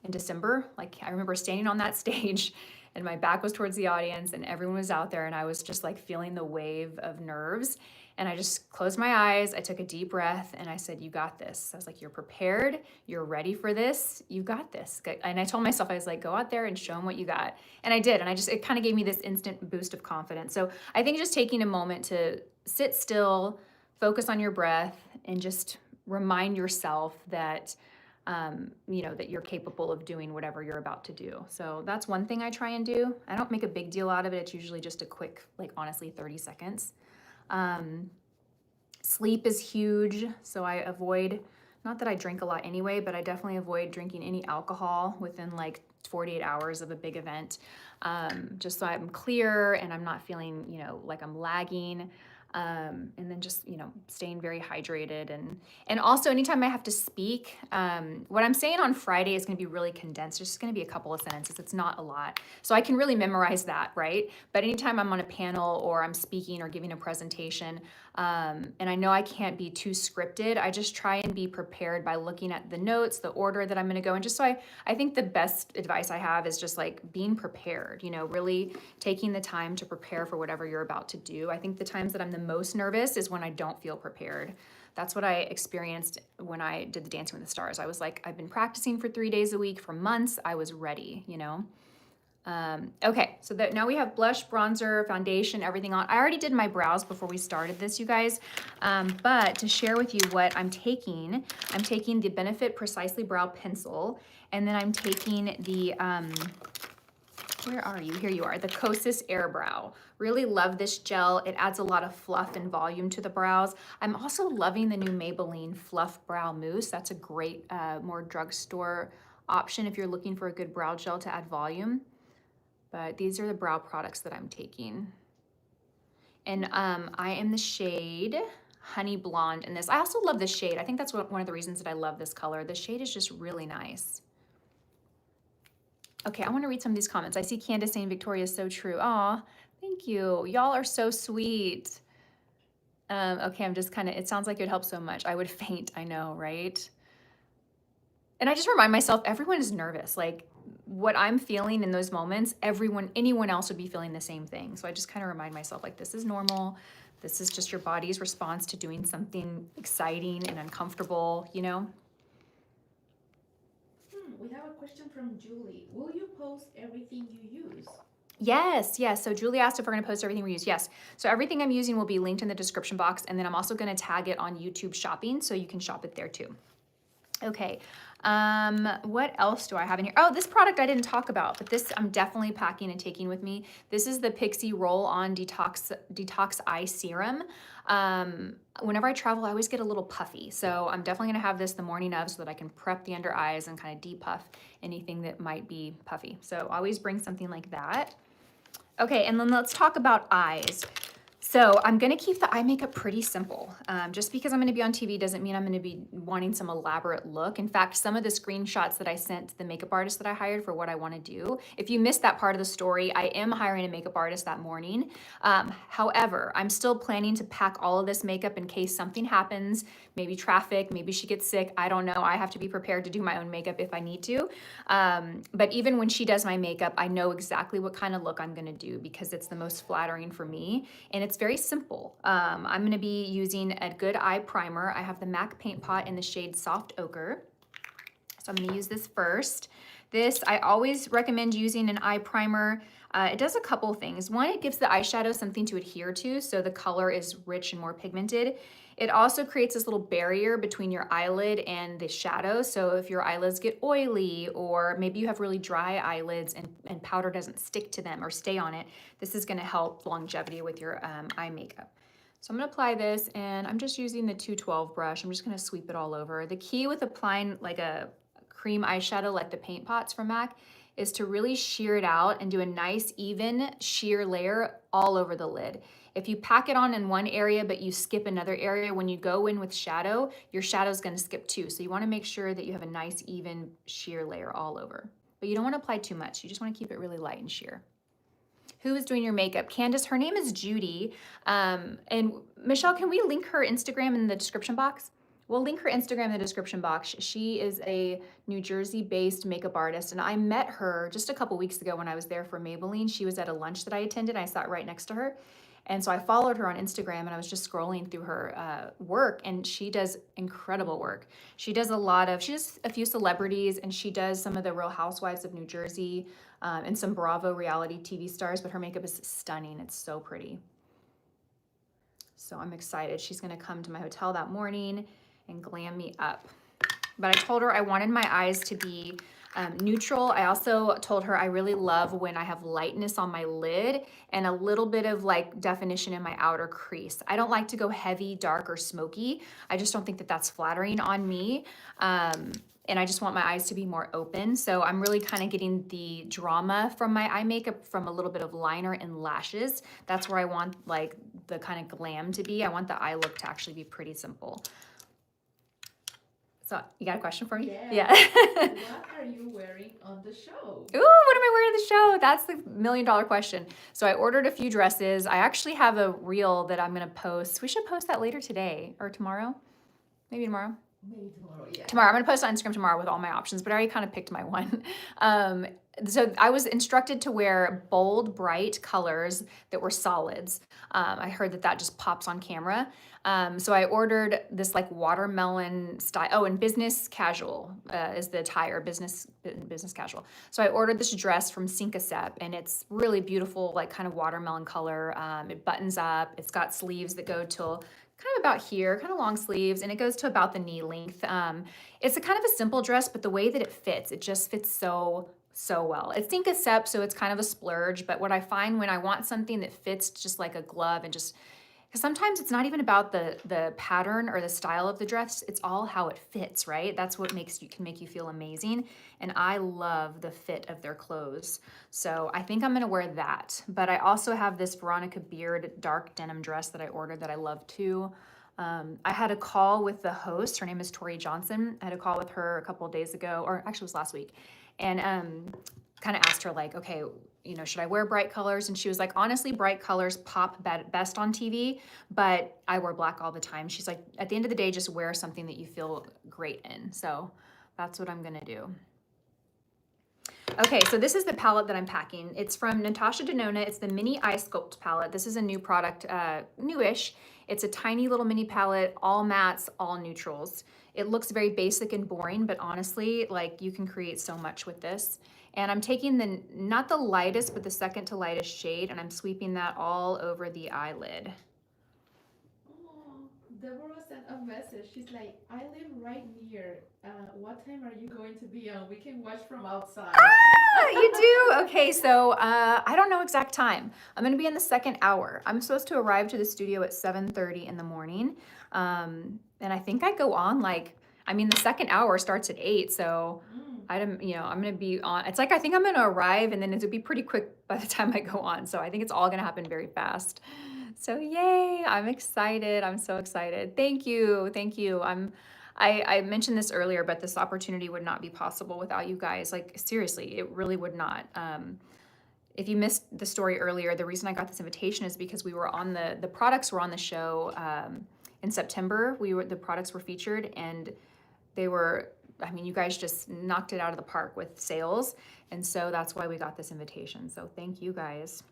in December. Like I remember standing on that stage and my back was towards the audience and everyone was out there and I was just like feeling the wave of nerves. And I just closed my eyes, I took a deep breath and I said, you got this. I was like, you're prepared, you're ready for this, you got this. And I told myself, I was like, go out there and show them what you got. And I did, and it kind of gave me this instant boost of confidence. So I think just taking a moment to sit still, focus on your breath, and just remind yourself that, you know, that you're capable of doing whatever you're about to do. So that's one thing I try and do. I don't make a big deal out of it. It's usually just a quick, like honestly, 30 seconds. Sleep is huge, so I avoid, not that I drink a lot anyway, but I definitely avoid drinking any alcohol within like 48 hours of a big event, just so I'm clear and I'm not feeling, you know, like I'm lagging. And then just, you know, staying very hydrated. And also anytime I have to speak, what I'm saying on Friday is going to be really condensed. It's just going to be a couple of sentences. It's not a lot. So I can really memorize that, right? But anytime I'm on a panel or I'm speaking or giving a presentation, and I know I can't be too scripted, I just try and be prepared by looking at the notes, the order that I'm going to go. And just so I think the best advice I have is just like being prepared, you know, really taking the time to prepare for whatever you're about to do. I think the times that I'm the most nervous is when I don't feel prepared. That's what I experienced when I did the Dancing with the Stars. I was like, I've been practicing for 3 days a week for months. I was ready, you know? Okay, so that now we have blush, bronzer, foundation, everything on. I already did my brows before we started this, you guys. But to share with you what I'm taking the Benefit Precisely Brow Pencil, and then I'm taking the, where are you? Here you are, the KOSAS Airbrow. Really love this gel. It adds a lot of fluff and volume to the brows. I'm also loving the new Maybelline Fluff Brow Mousse. That's a great, more drugstore option if you're looking for a good brow gel to add volume. But these are the brow products that I'm taking. And I am the shade Honey Blonde in this. I also love this shade. I think that's one of the reasons that I love this color. The shade is just really nice. Okay, I want to read some of these comments. I see Candace saying Victoria is so true. Aw, thank you. Y'all are so sweet. Okay, I'm just kind of, it sounds like it would help so much. I would faint, I know, right? And I just remind myself, everyone is nervous. Like what I'm feeling in those moments, anyone else would be feeling the same thing. So I just kind of remind myself like, this is normal. This is just your body's response to doing something exciting and uncomfortable, you know? question from Julie. Will you post everything you use? Yes, yes. So Julie asked if we're gonna post everything we use. Yes. So everything I'm using will be linked in the description box, and then I'm also gonna tag it on YouTube Shopping so you can shop it there too. Okay, what else do I have in here? Oh, this product I didn't talk about, but this I'm definitely packing and taking with me. This is the PIXI Roll-On Detox Eye Serum. Whenever I travel, I always get a little puffy. So I'm definitely gonna have this the morning of so that I can prep the under eyes and kind of depuff anything that might be puffy. So I always bring something like that. Okay, and then let's talk about eyes. So I'm gonna keep the eye makeup pretty simple. Just because I'm gonna be on TV doesn't mean I'm gonna be wanting some elaborate look. In fact, some of the screenshots that I sent to the makeup artist that I hired for what I wanna do, if you missed that part of the story, I am hiring a makeup artist that morning. However, I'm still planning to pack all of this makeup in case something happens, maybe traffic, maybe she gets sick, I don't know. I have to be prepared to do my own makeup if I need to. But even when she does my makeup, I know exactly what kind of look I'm gonna do because it's the most flattering for me. And it's very simple. I'm gonna be using a good eye primer. I have the MAC Paint Pot in the shade Soft Ochre. So I'm gonna use this first. This, I always recommend using an eye primer. It does a couple things. One, it gives the eyeshadow something to adhere to, so the color is rich and more pigmented. It also creates this little barrier between your eyelid and the shadow. So if your eyelids get oily or maybe you have really dry eyelids and powder doesn't stick to them or stay on it, this is gonna help longevity with your eye makeup. So I'm gonna apply this and I'm just using the 212 brush. I'm just gonna sweep it all over. The key with applying like a cream eyeshadow like the paint pots from MAC is to really sheer it out and do a nice even sheer layer all over the lid. If you pack it on in one area but you skip another area, when you go in with shadow, your shadow's gonna skip too. So you wanna make sure that you have a nice even sheer layer all over. But you don't wanna apply too much. You just wanna keep it really light and sheer. Who is doing your makeup? Candace, her name is Judy. And Michelle, can we link her Instagram in the description box? We'll link her Instagram in the description box. She is a New Jersey-based makeup artist, and I met her just a couple weeks ago when I was there for Maybelline. She was at a lunch that I attended. I sat right next to her. And so I followed her on Instagram, and I was just scrolling through her work, and she does incredible work. She does a few celebrities, and she does some of the Real Housewives of New Jersey and some Bravo reality TV stars, but her makeup is stunning. It's so pretty. So I'm excited. She's gonna come to my hotel that morning and glam me up. But I told her I wanted my eyes to be neutral. I also told her I really love when I have lightness on my lid and a little bit of like definition in my outer crease. I don't like to go heavy, dark, or smoky. I just don't think that that's flattering on me. And I just want my eyes to be more open. So I'm really kind of getting the drama from my eye makeup from a little bit of liner and lashes. That's where I want like the kind of glam to be. I want the eye look to actually be pretty simple. So you got a question for me? Yeah. What are you wearing on the show? Ooh, what am I wearing on the show? That's the million-dollar question. So I ordered a few dresses. I actually have a reel that I'm gonna post. We should post that later today or tomorrow. Maybe tomorrow. Maybe tomorrow, yeah. Tomorrow, I'm gonna post on Instagram tomorrow with all my options, but I already kind of picked my one. So I was instructed to wear bold, bright colors that were solids. I heard that just pops on camera. So I ordered this like watermelon style. Oh, and business casual is the attire, business casual. So I ordered this dress from Syncasep, and it's really beautiful, like kind of watermelon color. It buttons up. It's got sleeves that go till kind of about here, kind of long sleeves, and it goes to about the knee length. It's a kind of a simple dress, but the way that it fits, it just fits so well. It's Syncasep, so it's kind of a splurge, but what I find when I want something that fits just like a glove and just, because sometimes it's not even about the pattern or the style of the dress, it's all how it fits, right? That's what can make you feel amazing, and I love the fit of their clothes. So I think I'm gonna wear that, but I also have this Veronica Beard dark denim dress that I ordered that I love too. I had a call with the host, her name is Tori Johnson. I had a call with her a couple of days ago, or actually it was last week, and kind of asked her like, okay, you know, should I wear bright colors? And she was like, honestly, bright colors pop best on TV, but I wear black all the time. She's like, at the end of the day, just wear something that you feel great in. So that's what I'm gonna do. Okay, so this is the palette that I'm packing. It's from Natasha Denona. It's the Mini Eye Sculpt palette. This is a new product, newish. It's a tiny little mini palette, all mattes, all neutrals. It looks very basic and boring, but honestly, like you can create so much with this. And I'm taking the, not the lightest, but the second to lightest shade, and I'm sweeping that all over the eyelid. Oh, Deborah sent a message. She's like, I live right near. What time are you going to be on? We can watch from outside. Ah, you do? Okay, so I don't know exact time. I'm gonna be in the second hour. I'm supposed to arrive to the studio at 7:30 in the morning. And I think I go on like, I mean, the second hour starts at 8, so I'm gonna be on. It's like, I think I'm gonna arrive and then it'll be pretty quick by the time I go on. So I think it's all gonna happen very fast. So yay, I'm excited. I'm so excited. Thank you. Thank you. I mentioned this earlier, but this opportunity would not be possible without you guys. Like seriously, it really would not. If you missed the story earlier, the reason I got this invitation is because we were on the products were on the show in September. The products were featured, and they were, I mean, you guys just knocked it out of the park with sales. And so that's why we got this invitation. So thank you guys.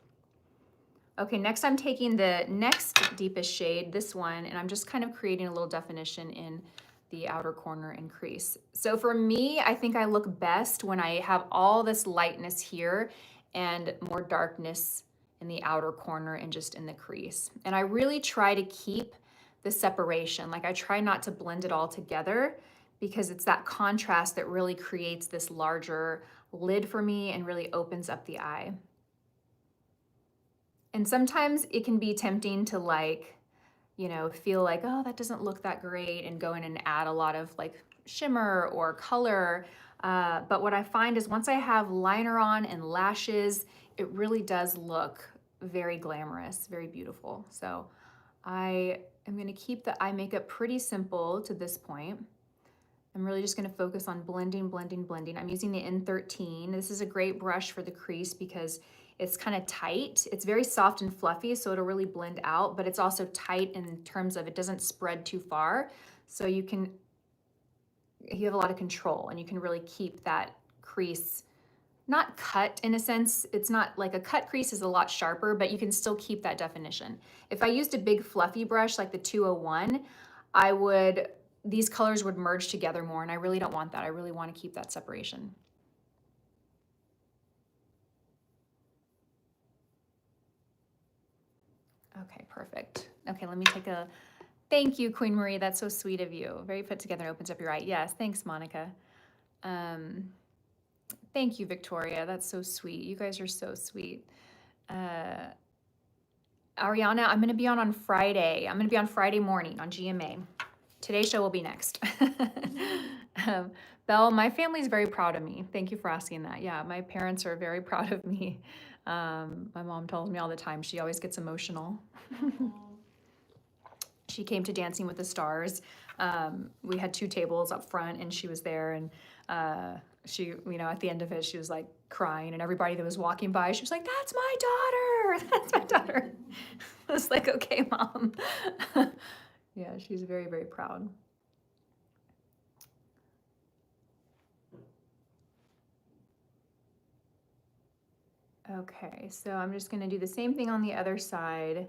Okay, next I'm taking the next deepest shade, this one, and I'm just kind of creating a little definition in the outer corner and crease. So for me, I think I look best when I have all this lightness here and more darkness in the outer corner and just in the crease. And I really try to keep the separation. Like I try not to blend it all together because it's that contrast that really creates this larger lid for me and really opens up the eye. And sometimes it can be tempting to like, you know, feel like, oh, that doesn't look that great, and go in and add a lot of like shimmer or color. But what I find is once I have liner on and lashes, it really does look very glamorous, very beautiful. So I am gonna keep the eye makeup pretty simple to this point. I'm really just gonna focus on blending, blending, blending. I'm using the N13. This is a great brush for the crease because it's kind of tight. It's very soft and fluffy, so it'll really blend out, but it's also tight in terms of it doesn't spread too far. So you have a lot of control, and you can really keep that crease not cut in a sense. It's not like a cut crease is a lot sharper, but you can still keep that definition. If I used a big fluffy brush like the 201, these colors would merge together more, and I really don't want that. I really want to keep that separation. Okay, perfect. Okay, let me take a, thank you, Queen Marie. That's so sweet of you. Very put together, opens up your eye. Yes, thanks, Monica. Thank you, Victoria. That's so sweet. You guys are so sweet. Ariana, I'm going to be on Friday. I'm going to be on Friday morning on GMA. Today's show will be next. Belle, my family's very proud of me. Thank you for asking that. Yeah, my parents are very proud of me. My mom tells me all the time. She always gets emotional. She came to Dancing with the Stars. We had 2 tables up front, and she was there, and she, you know, at the end of it, she was like crying, and everybody that was walking by, she was like, "That's my daughter, that's my daughter." I was like, "Okay, Mom." Yeah, she's very, very proud. Okay, so I'm just gonna do the same thing on the other side.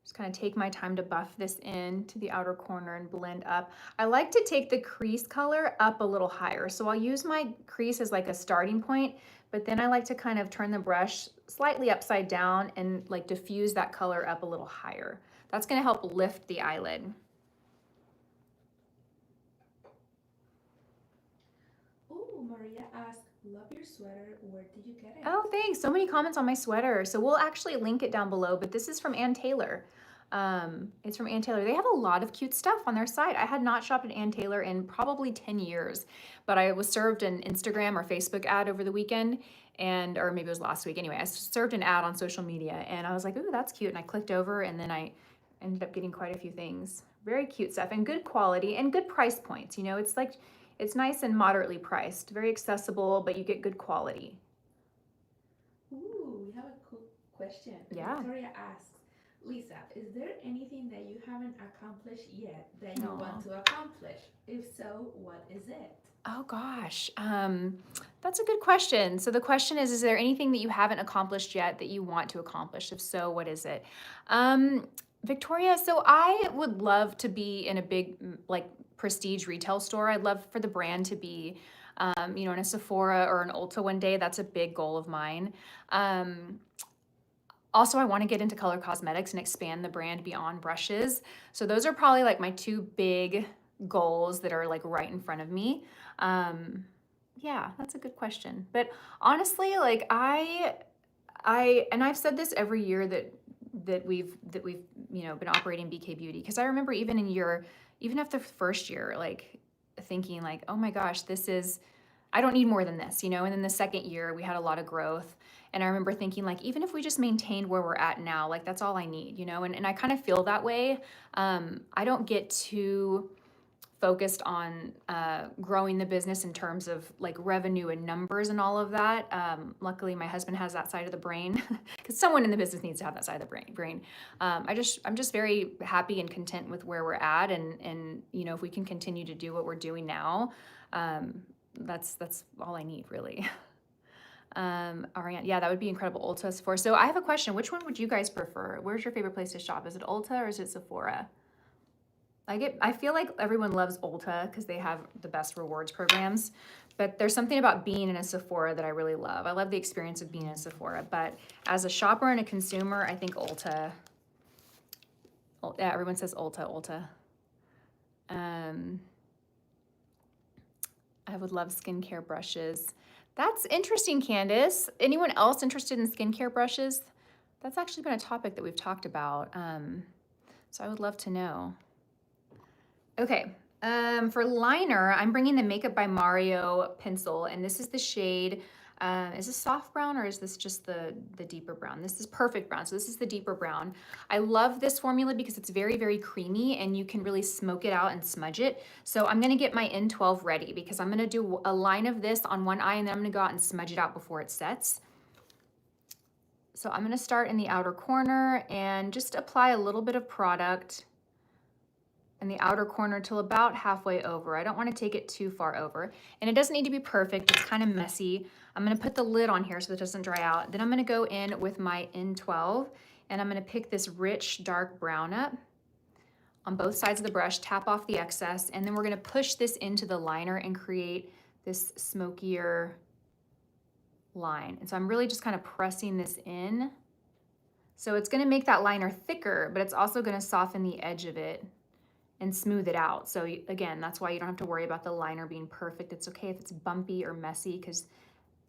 Just kind of take my time to buff this in to the outer corner and blend up. I like to take the crease color up a little higher. So I'll use my crease as like a starting point, but then I like to kind of turn the brush slightly upside down and like diffuse that color up a little higher. That's gonna help lift the eyelid. Oh, Maria asked, love your sweater. Where did you get it? Oh, thanks. So many comments on my sweater. So we'll actually link it down below, but this is from Ann Taylor. It's from Ann Taylor. They have a lot of cute stuff on their site. I had not shopped at Ann Taylor in probably 10 years, but I was served an Instagram or Facebook ad over the weekend, or maybe it was last week. Anyway, I served an ad on social media, and I was like, ooh, that's cute. And I clicked over, and then I ended up getting quite a few things. Very cute stuff and good quality and good price points. You know, it's like, it's nice and moderately priced, very accessible, but you get good quality. Ooh, we have a cool question. Yeah. Victoria asks, Lisa, is there anything that you haven't accomplished yet that you want to accomplish? If so, what is it? Oh gosh, that's a good question. So the question is there anything that you haven't accomplished yet that you want to accomplish? If so, what is it? Victoria, so I would love to be in a big, like prestige retail store. I'd love for the brand to be, you know, in a Sephora or an Ulta one day. That's a big goal of mine. Also, I want to get into color cosmetics and expand the brand beyond brushes. So those are probably like my two big goals that are like right in front of me. Yeah, that's a good question. But honestly, like and I've said this every year that we've you know been operating BK Beauty, because I remember even after the first year, like thinking like, oh my gosh, I don't need more than this, you know. And then the second year we had a lot of growth, and I remember thinking like, even if we just maintained where we're at now, like that's all I need, you know. And I kind of feel that way. I don't get too focused on growing the business in terms of like revenue and numbers and all of that. Luckily, my husband has that side of the brain, because someone in the business needs to have that side of the brain. I'm just very happy and content with where we're at, and you know, if we can continue to do what we're doing now, that's all I need, really. Ariane, yeah, that would be incredible. Ulta, Sephora. So I have a question. Which one would you guys prefer? Where's your favorite place to shop? Is it Ulta or is it Sephora? I feel like everyone loves Ulta because they have the best rewards programs, but there's something about being in a Sephora that I really love. I love the experience of being in a Sephora, but as a shopper and a consumer, I think Ulta. Yeah, everyone says Ulta. I would love skincare brushes. That's interesting, Candace. Anyone else interested in skincare brushes? That's actually been a topic that we've talked about. So I would love to know. Okay, for liner, I'm bringing the Makeup by Mario pencil, and this is the shade, is this soft brown or is this just the deeper brown? This is perfect brown, so this is the deeper brown. I love this formula because it's very, very creamy, and you can really smoke it out and smudge it. So I'm gonna get my N12 ready because I'm gonna do a line of this on one eye, and then I'm gonna go out and smudge it out before it sets. So I'm gonna start in the outer corner and just apply a little bit of product in the outer corner till about halfway over. I don't want to take it too far over. And it doesn't need to be perfect. It's kind of messy. I'm going to put the lid on here so it doesn't dry out. Then I'm going to go in with my N12, and I'm going to pick this rich dark brown up on both sides of the brush, tap off the excess, and then we're going to push this into the liner and create this smokier line. And so I'm really just kind of pressing this in. So it's going to make that liner thicker, but it's also going to soften the edge of it and smooth it out. So again, that's why you don't have to worry about the liner being perfect. It's okay if it's bumpy or messy, because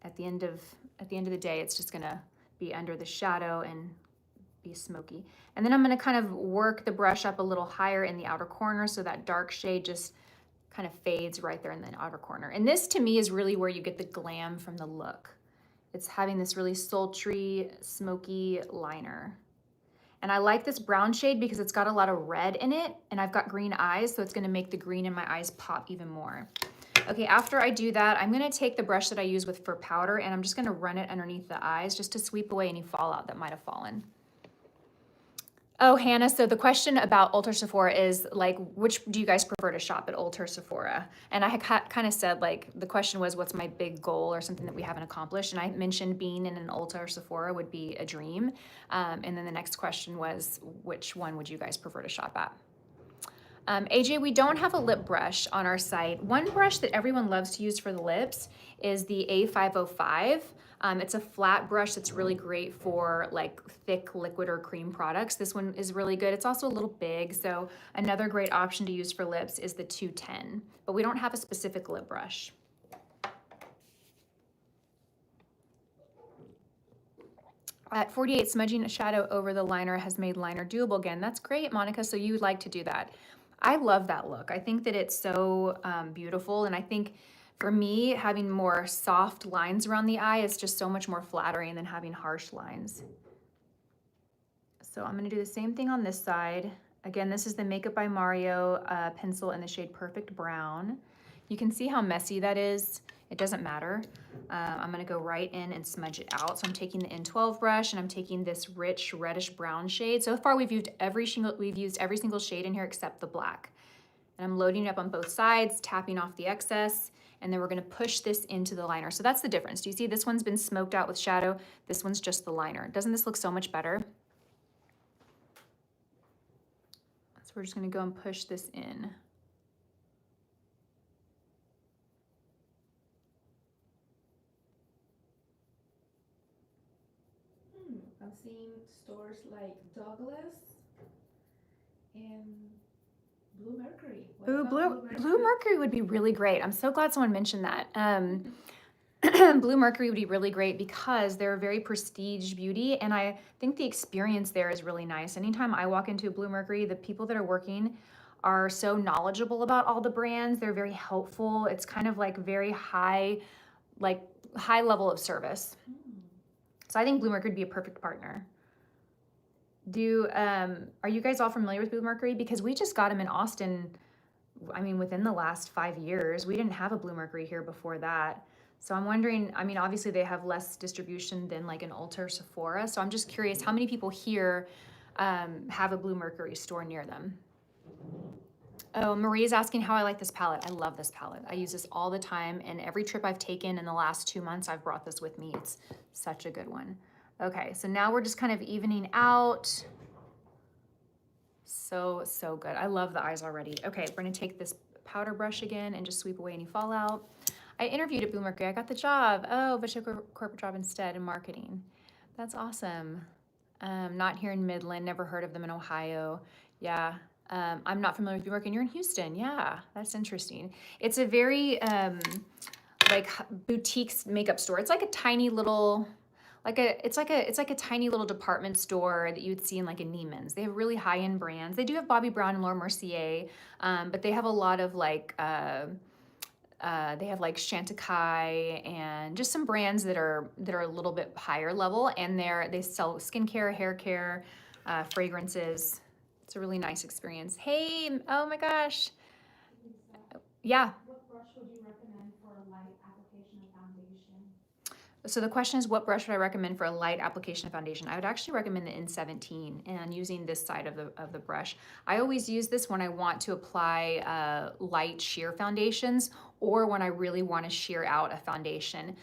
at the end of the day, it's just gonna be under the shadow and be smoky. And then I'm gonna kind of work the brush up a little higher in the outer corner so that dark shade just kind of fades right there in the outer corner. And this to me is really where you get the glam from the look. It's having this really sultry, smoky liner. And I like this brown shade because it's got a lot of red in it, and I've got green eyes, so it's gonna make the green in my eyes pop even more. Okay, after I do that, I'm gonna take the brush that I use for powder, and I'm just gonna run it underneath the eyes just to sweep away any fallout that might have fallen. Oh, Hannah, so the question about Ulta or Sephora is like, which do you guys prefer to shop at, Ulta or Sephora? And I kind of said like, the question was, what's my big goal or something that we haven't accomplished? And I mentioned being in an Ulta or Sephora would be a dream. And then the next question was, which one would you guys prefer to shop at? AJ, we don't have a lip brush on our site. One brush that everyone loves to use for the lips is the A505. It's a flat brush that's really great for like thick liquid or cream products. This one is really good. It's also a little big, so another great option to use for lips is the 210, but we don't have a specific lip brush. At 48, smudging a shadow over the liner has made liner doable again. That's great, Monica, so you would like to do that. I love that look. I think that it's so beautiful, and I think for me, having more soft lines around the eye is just so much more flattering than having harsh lines. So I'm gonna do the same thing on this side. Again, this is the Makeup by Mario pencil in the shade Perfect Brown. You can see how messy that is. It doesn't matter. I'm gonna go right in and smudge it out. So I'm taking the N12 brush, and I'm taking this rich reddish brown shade. So far we've used every single shade in here except the black. And I'm loading it up on both sides, tapping off the excess, and then we're gonna push this into the liner. So that's the difference. Do you see this one's been smoked out with shadow? This one's just the liner. Doesn't this look so much better? So we're just gonna go and push this in. stores like Douglas and Blue Mercury. What Ooh, about Blue Mercury would be really great. I'm so glad someone mentioned that. Blue Mercury would be really great because they're a very prestige beauty, and I think the experience there is really nice. Anytime I walk into a Blue Mercury, the people that are working are so knowledgeable about all the brands. They're very helpful. It's kind of like very high level of service. So I think Blue Mercury would be a perfect partner. Are you guys all familiar with Blue Mercury? Because we just got them in Austin, I mean, within the last 5 years. We didn't have a Blue Mercury here before that. So I'm wondering, I mean, obviously they have less distribution than like an Ulta or Sephora. So I'm just curious, how many people here have a Blue Mercury store near them? Oh, Marie's asking how I like this palette. I love this palette. I use this all the time, and every trip I've taken in the last 2 months, I've brought this with me. It's such a good one. Okay, so now we're just kind of evening out. So good. I love the eyes already. Okay, we're gonna take this powder brush again and just sweep away any fallout. I interviewed at Blue Mercury. I got the job. Oh, but took a corporate job instead in marketing. That's awesome. Not here in Midland. Never heard of them in Ohio. Yeah. I'm not familiar with Blue Mercury. You're in Houston. Yeah, that's interesting. It's a very like boutique makeup store. It's like a tiny little, it's like a tiny little department store that you would see in like a Neiman's. They have really high-end brands. They do have Bobbi Brown and Laura Mercier, but they have a lot of like they have like Chantecaille and just some brands that are a little bit higher level, and they sell skincare, hair care, fragrances. It's a really nice experience. Hey, oh my gosh. Yeah. What brush would you recommend for a light application of foundation? So the question is, what brush would I recommend for a light application of foundation? I would actually recommend the N17 and using this side of the brush. I always use this when I want to apply light sheer foundations or when I really want to sheer out a foundation.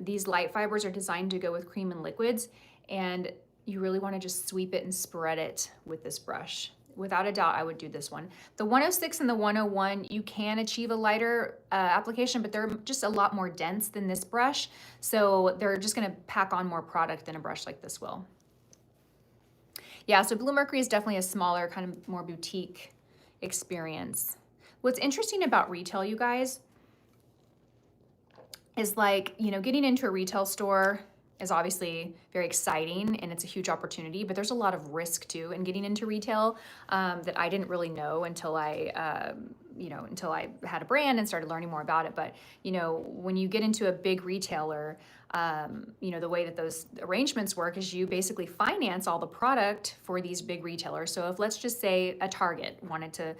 These light fibers are designed to go with cream and liquids, and you really want to just sweep it and spread it with this brush. Without a doubt, I would do this one. The 106 and the 101, you can achieve a lighter application, but they're just a lot more dense than this brush. So they're just gonna pack on more product than a brush like this will. Yeah, so Blue Mercury is definitely a smaller, kind of more boutique experience. What's interesting about retail, you guys, is like, you know, getting into a retail store is obviously very exciting and it's a huge opportunity, but there's a lot of risk too in getting into retail that I didn't really know until I, until I had a brand and started learning more about it. But, you know, when you get into a big retailer, the way that those arrangements work is you basically finance all the product for these big retailers. So if, let's just say, a Target wanted to,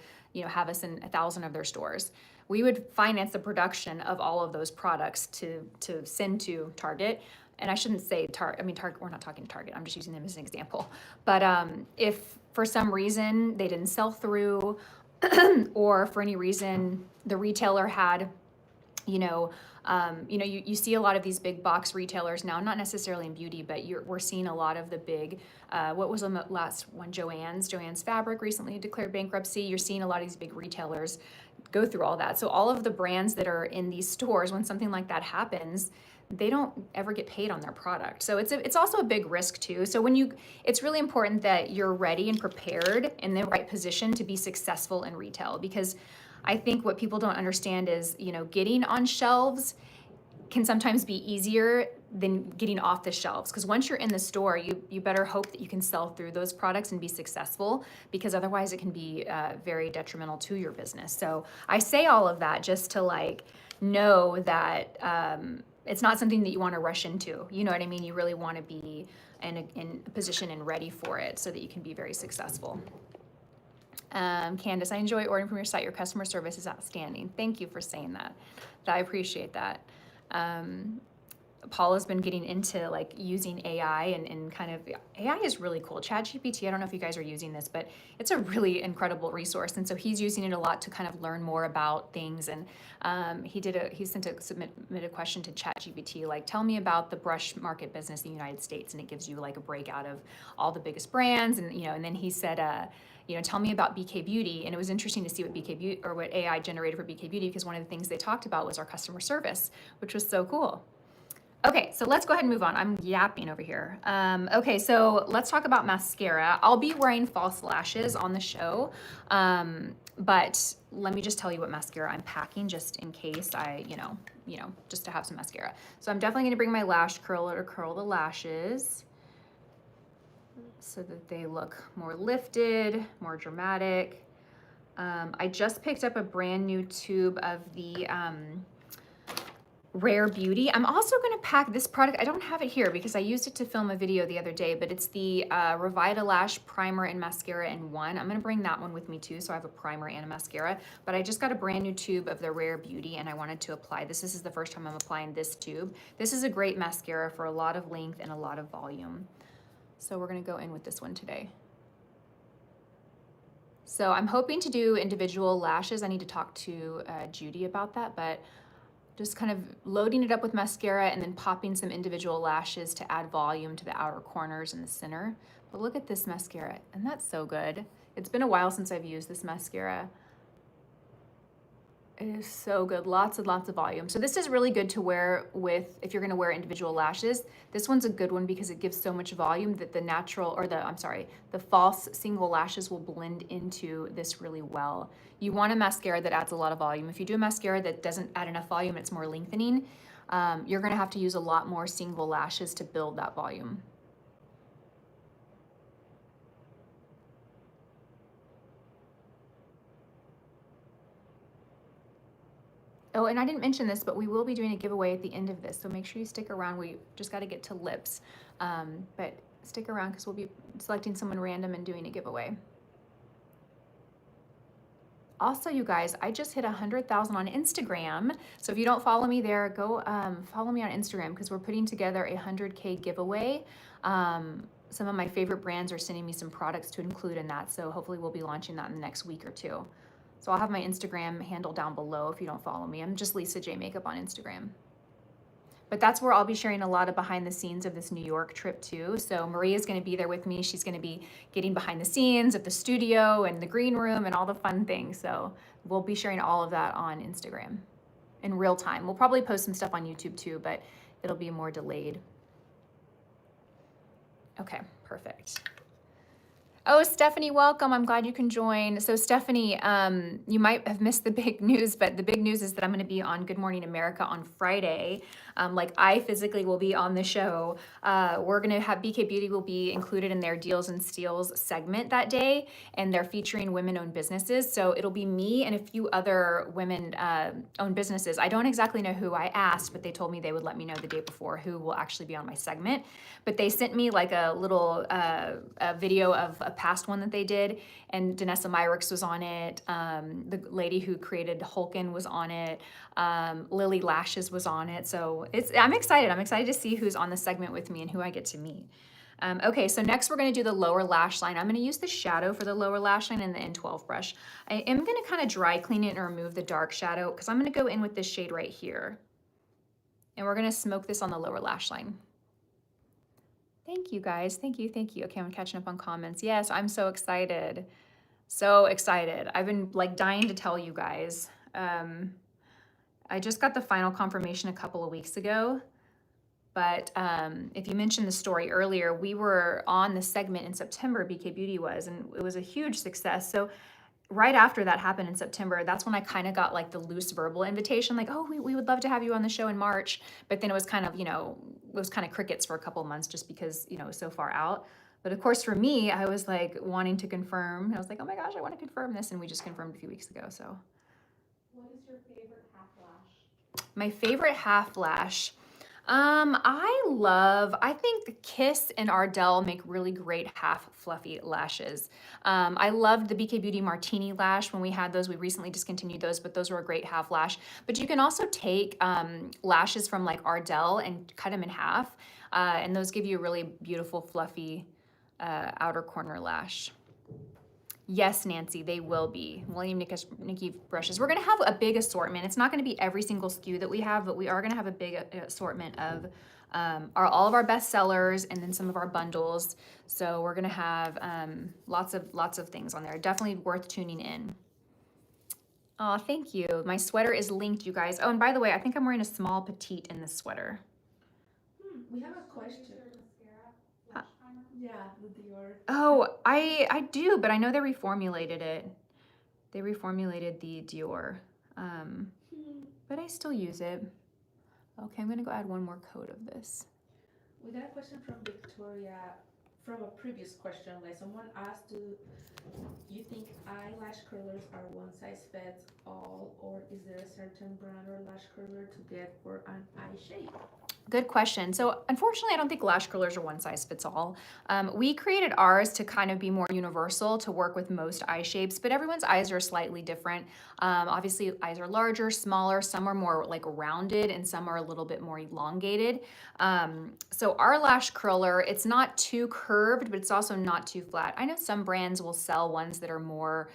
have us in 1,000 of their stores, we would finance the production of all of those products to send to Target. And I shouldn't say Target, we're not talking Target, I'm just using them as an example. But if for some reason they didn't sell through or for any reason the retailer had, you see a lot of these big box retailers now, not necessarily in beauty, but we're seeing a lot of the big, what was the last one, Joann's Fabric recently declared bankruptcy. You're seeing a lot of these big retailers go through all that. So all of the brands that are in these stores, when something like that happens, they don't ever get paid on their product. So it's also a big risk too. So it's really important that you're ready and prepared in the right position to be successful in retail, because I think what people don't understand is, getting on shelves can sometimes be easier than getting off the shelves. Because once you're in the store, you better hope that you can sell through those products and be successful, because otherwise it can be very detrimental to your business. So I say all of that just to know that it's not something that you want to rush into. You know what I mean? You really want to be in a position and ready for it so that you can be very successful. Candace, I enjoy ordering from your site. Your customer service is outstanding. Thank you for saying that. I appreciate that. Paula's been getting into using AI and kind of, AI is really cool. ChatGPT, I don't know if you guys are using this, but it's a really incredible resource. And so he's using it a lot to kind of learn more about things. And he submitted a question to ChatGPT, tell me about the brush market business in the United States. And it gives you a breakout of all the biggest brands. And, and then he said, tell me about BK Beauty. And it was interesting to see what BK Beauty, or what AI generated for BK Beauty, because one of the things they talked about was our customer service, which was so cool. Okay, so let's go ahead and move on. I'm yapping over here. Okay, so let's talk about mascara. I'll be wearing false lashes on the show, but let me just tell you what mascara I'm packing just in case I, just to have some mascara. So I'm definitely gonna bring my lash curler to curl the lashes so that they look more lifted, more dramatic. I just picked up a brand new tube of the Rare Beauty. I'm also gonna pack this product. I don't have it here because I used it to film a video the other day, but it's the Revita Lash Primer and Mascara in one. I'm gonna bring that one with me too, so I have a primer and a mascara. But I just got a brand new tube of the Rare Beauty and I wanted to apply this. This is the first time I'm applying this tube. This is a great mascara for a lot of length and a lot of volume. So we're gonna go in with this one today. So I'm hoping to do individual lashes. I need to talk to Judy about that, but just kind of loading it up with mascara and then popping some individual lashes to add volume to the outer corners and the center. But look at this mascara, and that's so good. It's been a while since I've used this mascara. It is so good, lots and lots of volume. So this is really good to wear with, if you're gonna wear individual lashes. This one's a good one because it gives so much volume that the false single lashes will blend into this really well. You want a mascara that adds a lot of volume. If you do a mascara that doesn't add enough volume, it's more lengthening, you're gonna have to use a lot more single lashes to build that volume. Oh, and I didn't mention this, but we will be doing a giveaway at the end of this, so make sure you stick around. We just got to get to lips, but stick around because we'll be selecting someone random and doing a giveaway. Also, you guys, I just hit 100,000 on Instagram, so if you don't follow me there, go follow me on Instagram because we're putting together a 100K giveaway. Some of my favorite brands are sending me some products to include in that, so hopefully we'll be launching that in the next week or two. So I'll have my Instagram handle down below if you don't follow me. I'm just Lisa J Makeup on Instagram. But that's where I'll be sharing a lot of behind the scenes of this New York trip too. So Maria's gonna be there with me. She's gonna be getting behind the scenes of the studio and the green room and all the fun things. So we'll be sharing all of that on Instagram in real time. We'll probably post some stuff on YouTube too, but it'll be more delayed. Okay, perfect. Oh, Stephanie, welcome. I'm glad you can join. So Stephanie, you might have missed the big news, but the big news is that I'm going to be on Good Morning America on Friday. I physically will be on the show. We're going to have BK Beauty will be included in their Deals and Steals segment that day, and they're featuring women-owned businesses. So it'll be me and a few other women-owned businesses. I don't exactly know who. I asked, but they told me they would let me know the day before who will actually be on my segment. But they sent me like a little a video of a past one that they did, and Danessa Myricks was on it. The lady who created Hulkin was on it. Lily Lashes was on it. So I'm excited. I'm excited to see who's on the segment with me and who I get to meet. Okay, so next we're going to do the lower lash line. I'm going to use the shadow for the lower lash line and the N12 brush. I am going to kind of dry clean it and remove the dark shadow because I'm going to go in with this shade right here. And we're going to smoke this on the lower lash line. Thank you guys. Thank you. Thank you. Okay, I'm catching up on comments. Yes, I'm so excited. So excited. I've been like dying to tell you guys. I just got the final confirmation a couple of weeks ago. But if you mentioned the story earlier, we were on the segment in September, BK Beauty was, and it was a huge success. So right after that happened in September, that's when I kind of got like the loose verbal invitation, like, oh, we would love to have you on the show in March. But then it was kind of, it was kind of crickets for a couple of months just because, it was so far out. But of course, for me, I was like wanting to confirm. I was like, oh my gosh, I want to confirm this. And we just confirmed a few weeks ago, so. What is your favorite half lash? My favorite half lash. I think Kiss and Ardell make really great half fluffy lashes. I loved the BK Beauty Martini lash when we had those. We recently discontinued those, but those were a great half lash. But you can also take lashes from like Ardell and cut them in half. And those give you a really beautiful fluffy outer corner lash. Yes, Nancy, they will be. William Nikki brushes. We're going to have a big assortment. It's not going to be every single SKU that we have, but we are going to have a big assortment of all of our best sellers and then some of our bundles. So we're going to have lots of things on there. Definitely worth tuning in. Oh, thank you. My sweater is linked, you guys. Oh, and by the way, I think I'm wearing a small petite in this sweater. We have a question. Yeah, the Dior. Oh, I do, but I know they reformulated it. They reformulated the Dior, but I still use it. Okay, I'm gonna go add one more coat of this. We got a question from Victoria from a previous question. Like someone asked, do you think eyelash curlers are one size fits all, or is there a certain brand or lash curler to get for an eye shape? Good question. So unfortunately, I don't think lash curlers are one size fits all. We created ours to kind of be more universal, to work with most eye shapes, but everyone's eyes are slightly different. Obviously, eyes are larger, smaller, some are more like rounded, and some are a little bit more elongated. So our lash curler, it's not too curved, but it's also not too flat. I know some brands will sell ones that are more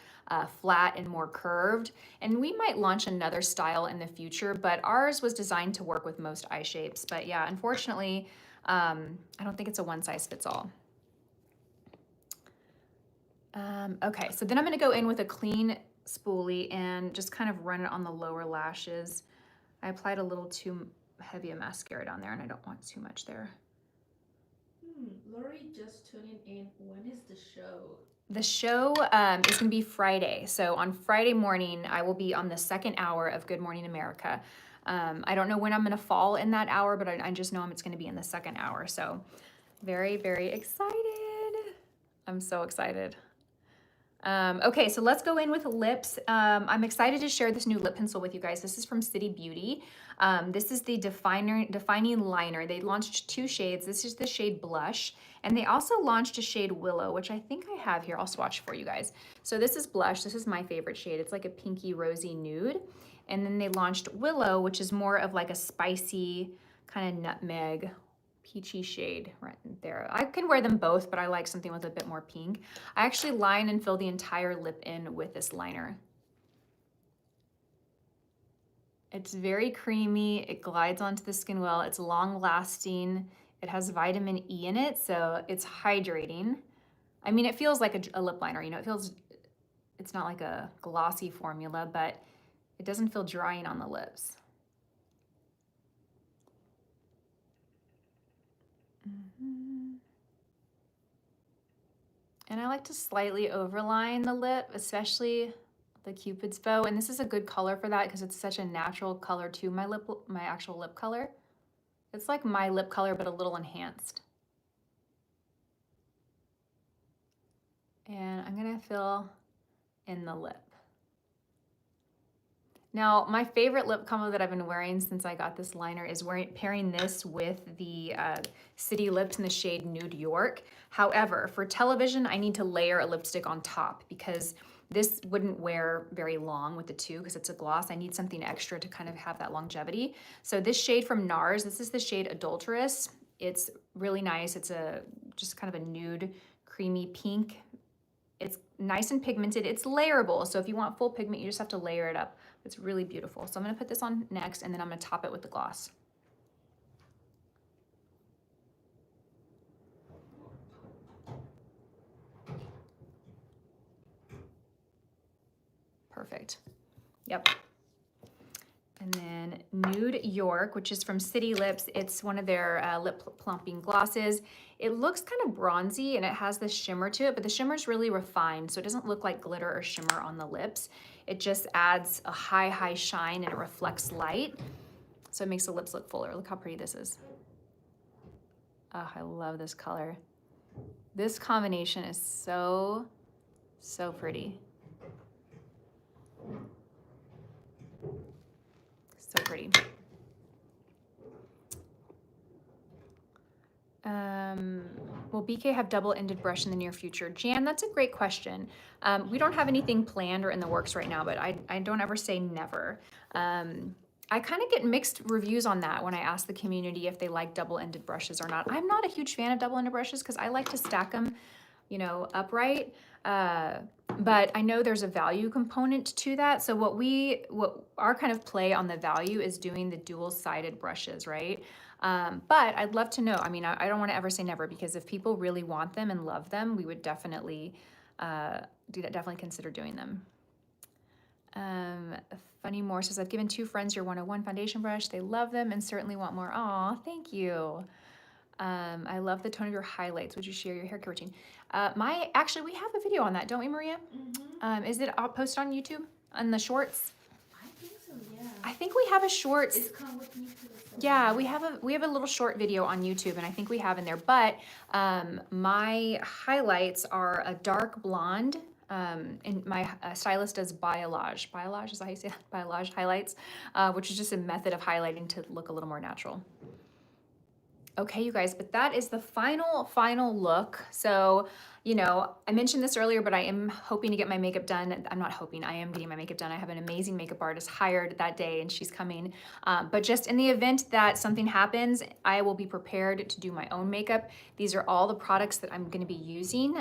flat and more curved, and we might launch another style in the future, but ours was designed to work with most eye shapes. But yeah, unfortunately, I don't think it's a one size fits all. Okay, so then I'm gonna go in with a clean spoolie and just kind of run it on the lower lashes. I applied a little too heavy a mascara down there, and I don't want too much there. Lori just tuning in. When is the show? The show is going to be Friday. So on Friday morning, I will be on the second hour of Good Morning America. I don't know when I'm going to fall in that hour, but I just know it's going to be in the second hour. So very, very excited. I'm so excited. Okay, so let's go in with lips. I'm excited to share this new lip pencil with you guys. This is from City Beauty. This is the Defining Liner. They launched 2 shades. This is the shade Blush, and they also launched a shade Willow, which I think I have here. I'll swatch for you guys. So this is Blush. This is my favorite shade. It's like a pinky rosy nude. And then they launched Willow, which is more of like a spicy kind of nutmeg peachy shade right there. I can wear them both, but I like something with a bit more pink. I actually line and fill the entire lip in with this liner. It's very creamy. It glides onto the skin well. It's long lasting. It has vitamin E in it, so it's hydrating. I mean, it feels like a lip liner, you know, it's not like a glossy formula, but it doesn't feel drying on the lips. And I like to slightly overline the lip, especially the Cupid's bow. And this is a good color for that because it's such a natural color to my actual lip color. It's like my lip color, but a little enhanced. And I'm gonna fill in the lip. Now, my favorite lip combo that I've been wearing since I got this liner is pairing this with the City Lips in the shade Nude York. However, for television, I need to layer a lipstick on top because this wouldn't wear very long with the 2 because it's a gloss. I need something extra to kind of have that longevity. So this shade from NARS, this is the shade Adulterous. It's really nice. It's just kind of a nude, creamy pink. It's nice and pigmented. It's layerable. So if you want full pigment, you just have to layer it up. It's really beautiful. So I'm gonna put this on next, and then I'm gonna top it with the gloss. Perfect. Yep. And then Nude York, which is from City Lips. It's one of their lip plumping glosses. It looks kind of bronzy and it has this shimmer to it, but the shimmer is really refined, so it doesn't look like glitter or shimmer on the lips. It just adds a high shine and it reflects light. So it makes the lips look fuller. Look how pretty this is. Oh, I love this color. This combination is so pretty. So pretty. Will BK have double-ended brush in the near future? Jan, that's a great question. We don't have anything planned or in the works right now, but I don't ever say never. I kind of get mixed reviews on that when I ask the community if they like double-ended brushes or not. I'm not a huge fan of double-ended brushes because I like to stack them, you know, upright. But I know there's a value component to that. So what our kind of play on the value is doing the dual-sided brushes, right? But I'd love to know. I mean, I don't want to ever say never because if people really want them and love them, we would definitely consider doing them. Funny More says, I've given 2 friends your 101 foundation brush. They love them and certainly want more. Aw, thank you. I love the tone of your highlights. Would you share your hair care routine? Actually, we have a video on that, don't we, Maria? Is it posted on YouTube on the shorts? I think so, yeah. I think we have a shorts. It's come with me to the store. Yeah, we have a little short video on YouTube, and I think we have in there. But my highlights are a dark blonde. And my stylist does balayage. Balayage is how you say that? Balayage highlights, which is just a method of highlighting to look a little more natural. Okay, you guys, but that is the final look. So, you know, I mentioned this earlier, but I am hoping to get my makeup done. I'm not hoping, I am getting my makeup done. I have an amazing makeup artist hired that day and she's coming. But just in the event that something happens, I will be prepared to do my own makeup. These are all the products that I'm gonna be using.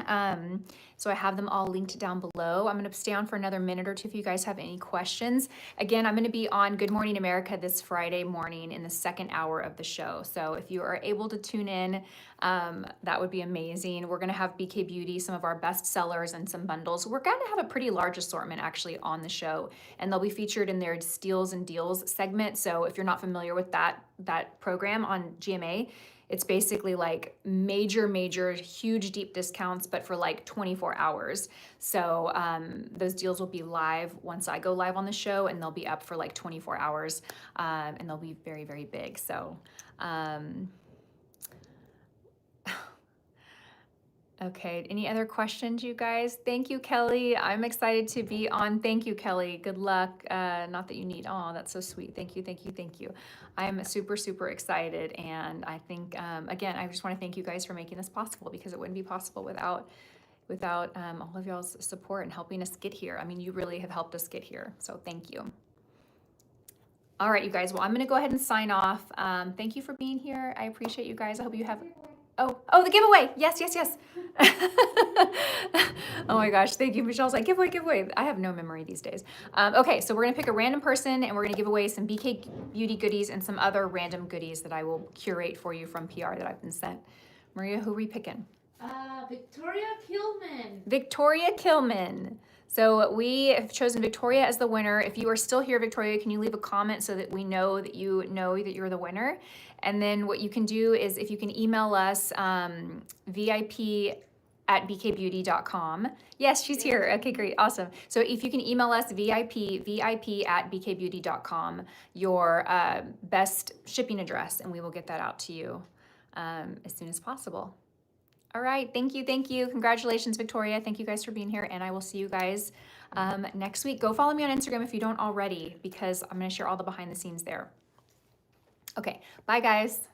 So I have them all linked down below. I'm gonna stay on for another minute or two if you guys have any questions. Again, I'm gonna be on Good Morning America this Friday morning in the second hour of the show. So if you are able to tune in, that would be amazing. We're gonna have BK Beauty, some of our best sellers and some bundles. We're gonna have a pretty large assortment actually on the show, and they'll be featured in their Steals and Deals segment. So if you're not familiar with that program on GMA, it's basically like major, huge, deep discounts, but for like 24 hours. So those deals will be live once I go live on the show, and they'll be up for like 24 hours, and they'll be very, very big. So, okay, any other questions, you guys? Thank you, Kelly. I'm excited to be on. Thank you, Kelly. Good luck. Not that you need, oh, that's so sweet. Thank you, thank you, thank you. I'm super, super excited. And I think, again, I just want to thank you guys for making this possible, because it wouldn't be possible without all of y'all's support and helping us get here. I mean, you really have helped us get here. So thank you. All right, you guys. Well, I'm going to go ahead and sign off. Thank you for being here. I appreciate you guys. I hope you have... Oh, the giveaway. Yes. Oh my gosh. Thank you. Michelle's like, giveaway. I have no memory these days. Okay. So we're going to pick a random person and we're going to give away some BK Beauty goodies and some other random goodies that I will curate for you from PR that I've been sent. Maria, who are we picking? Victoria Kilman. Victoria Kilman. So we have chosen Victoria as the winner. If you are still here, Victoria, can you leave a comment so that we know that you're the winner? And then what you can do is, if you can email us VIP@bkbeauty.com. Yes, she's here. Okay, great. Awesome. So if you can email us VIP@bkbeauty.com, your best shipping address, and we will get that out to you as soon as possible. All right. Thank you. Congratulations, Victoria. Thank you guys for being here, and I will see you guys next week. Go follow me on Instagram if you don't already, because I'm going to share all the behind the scenes there. Okay. Bye, guys.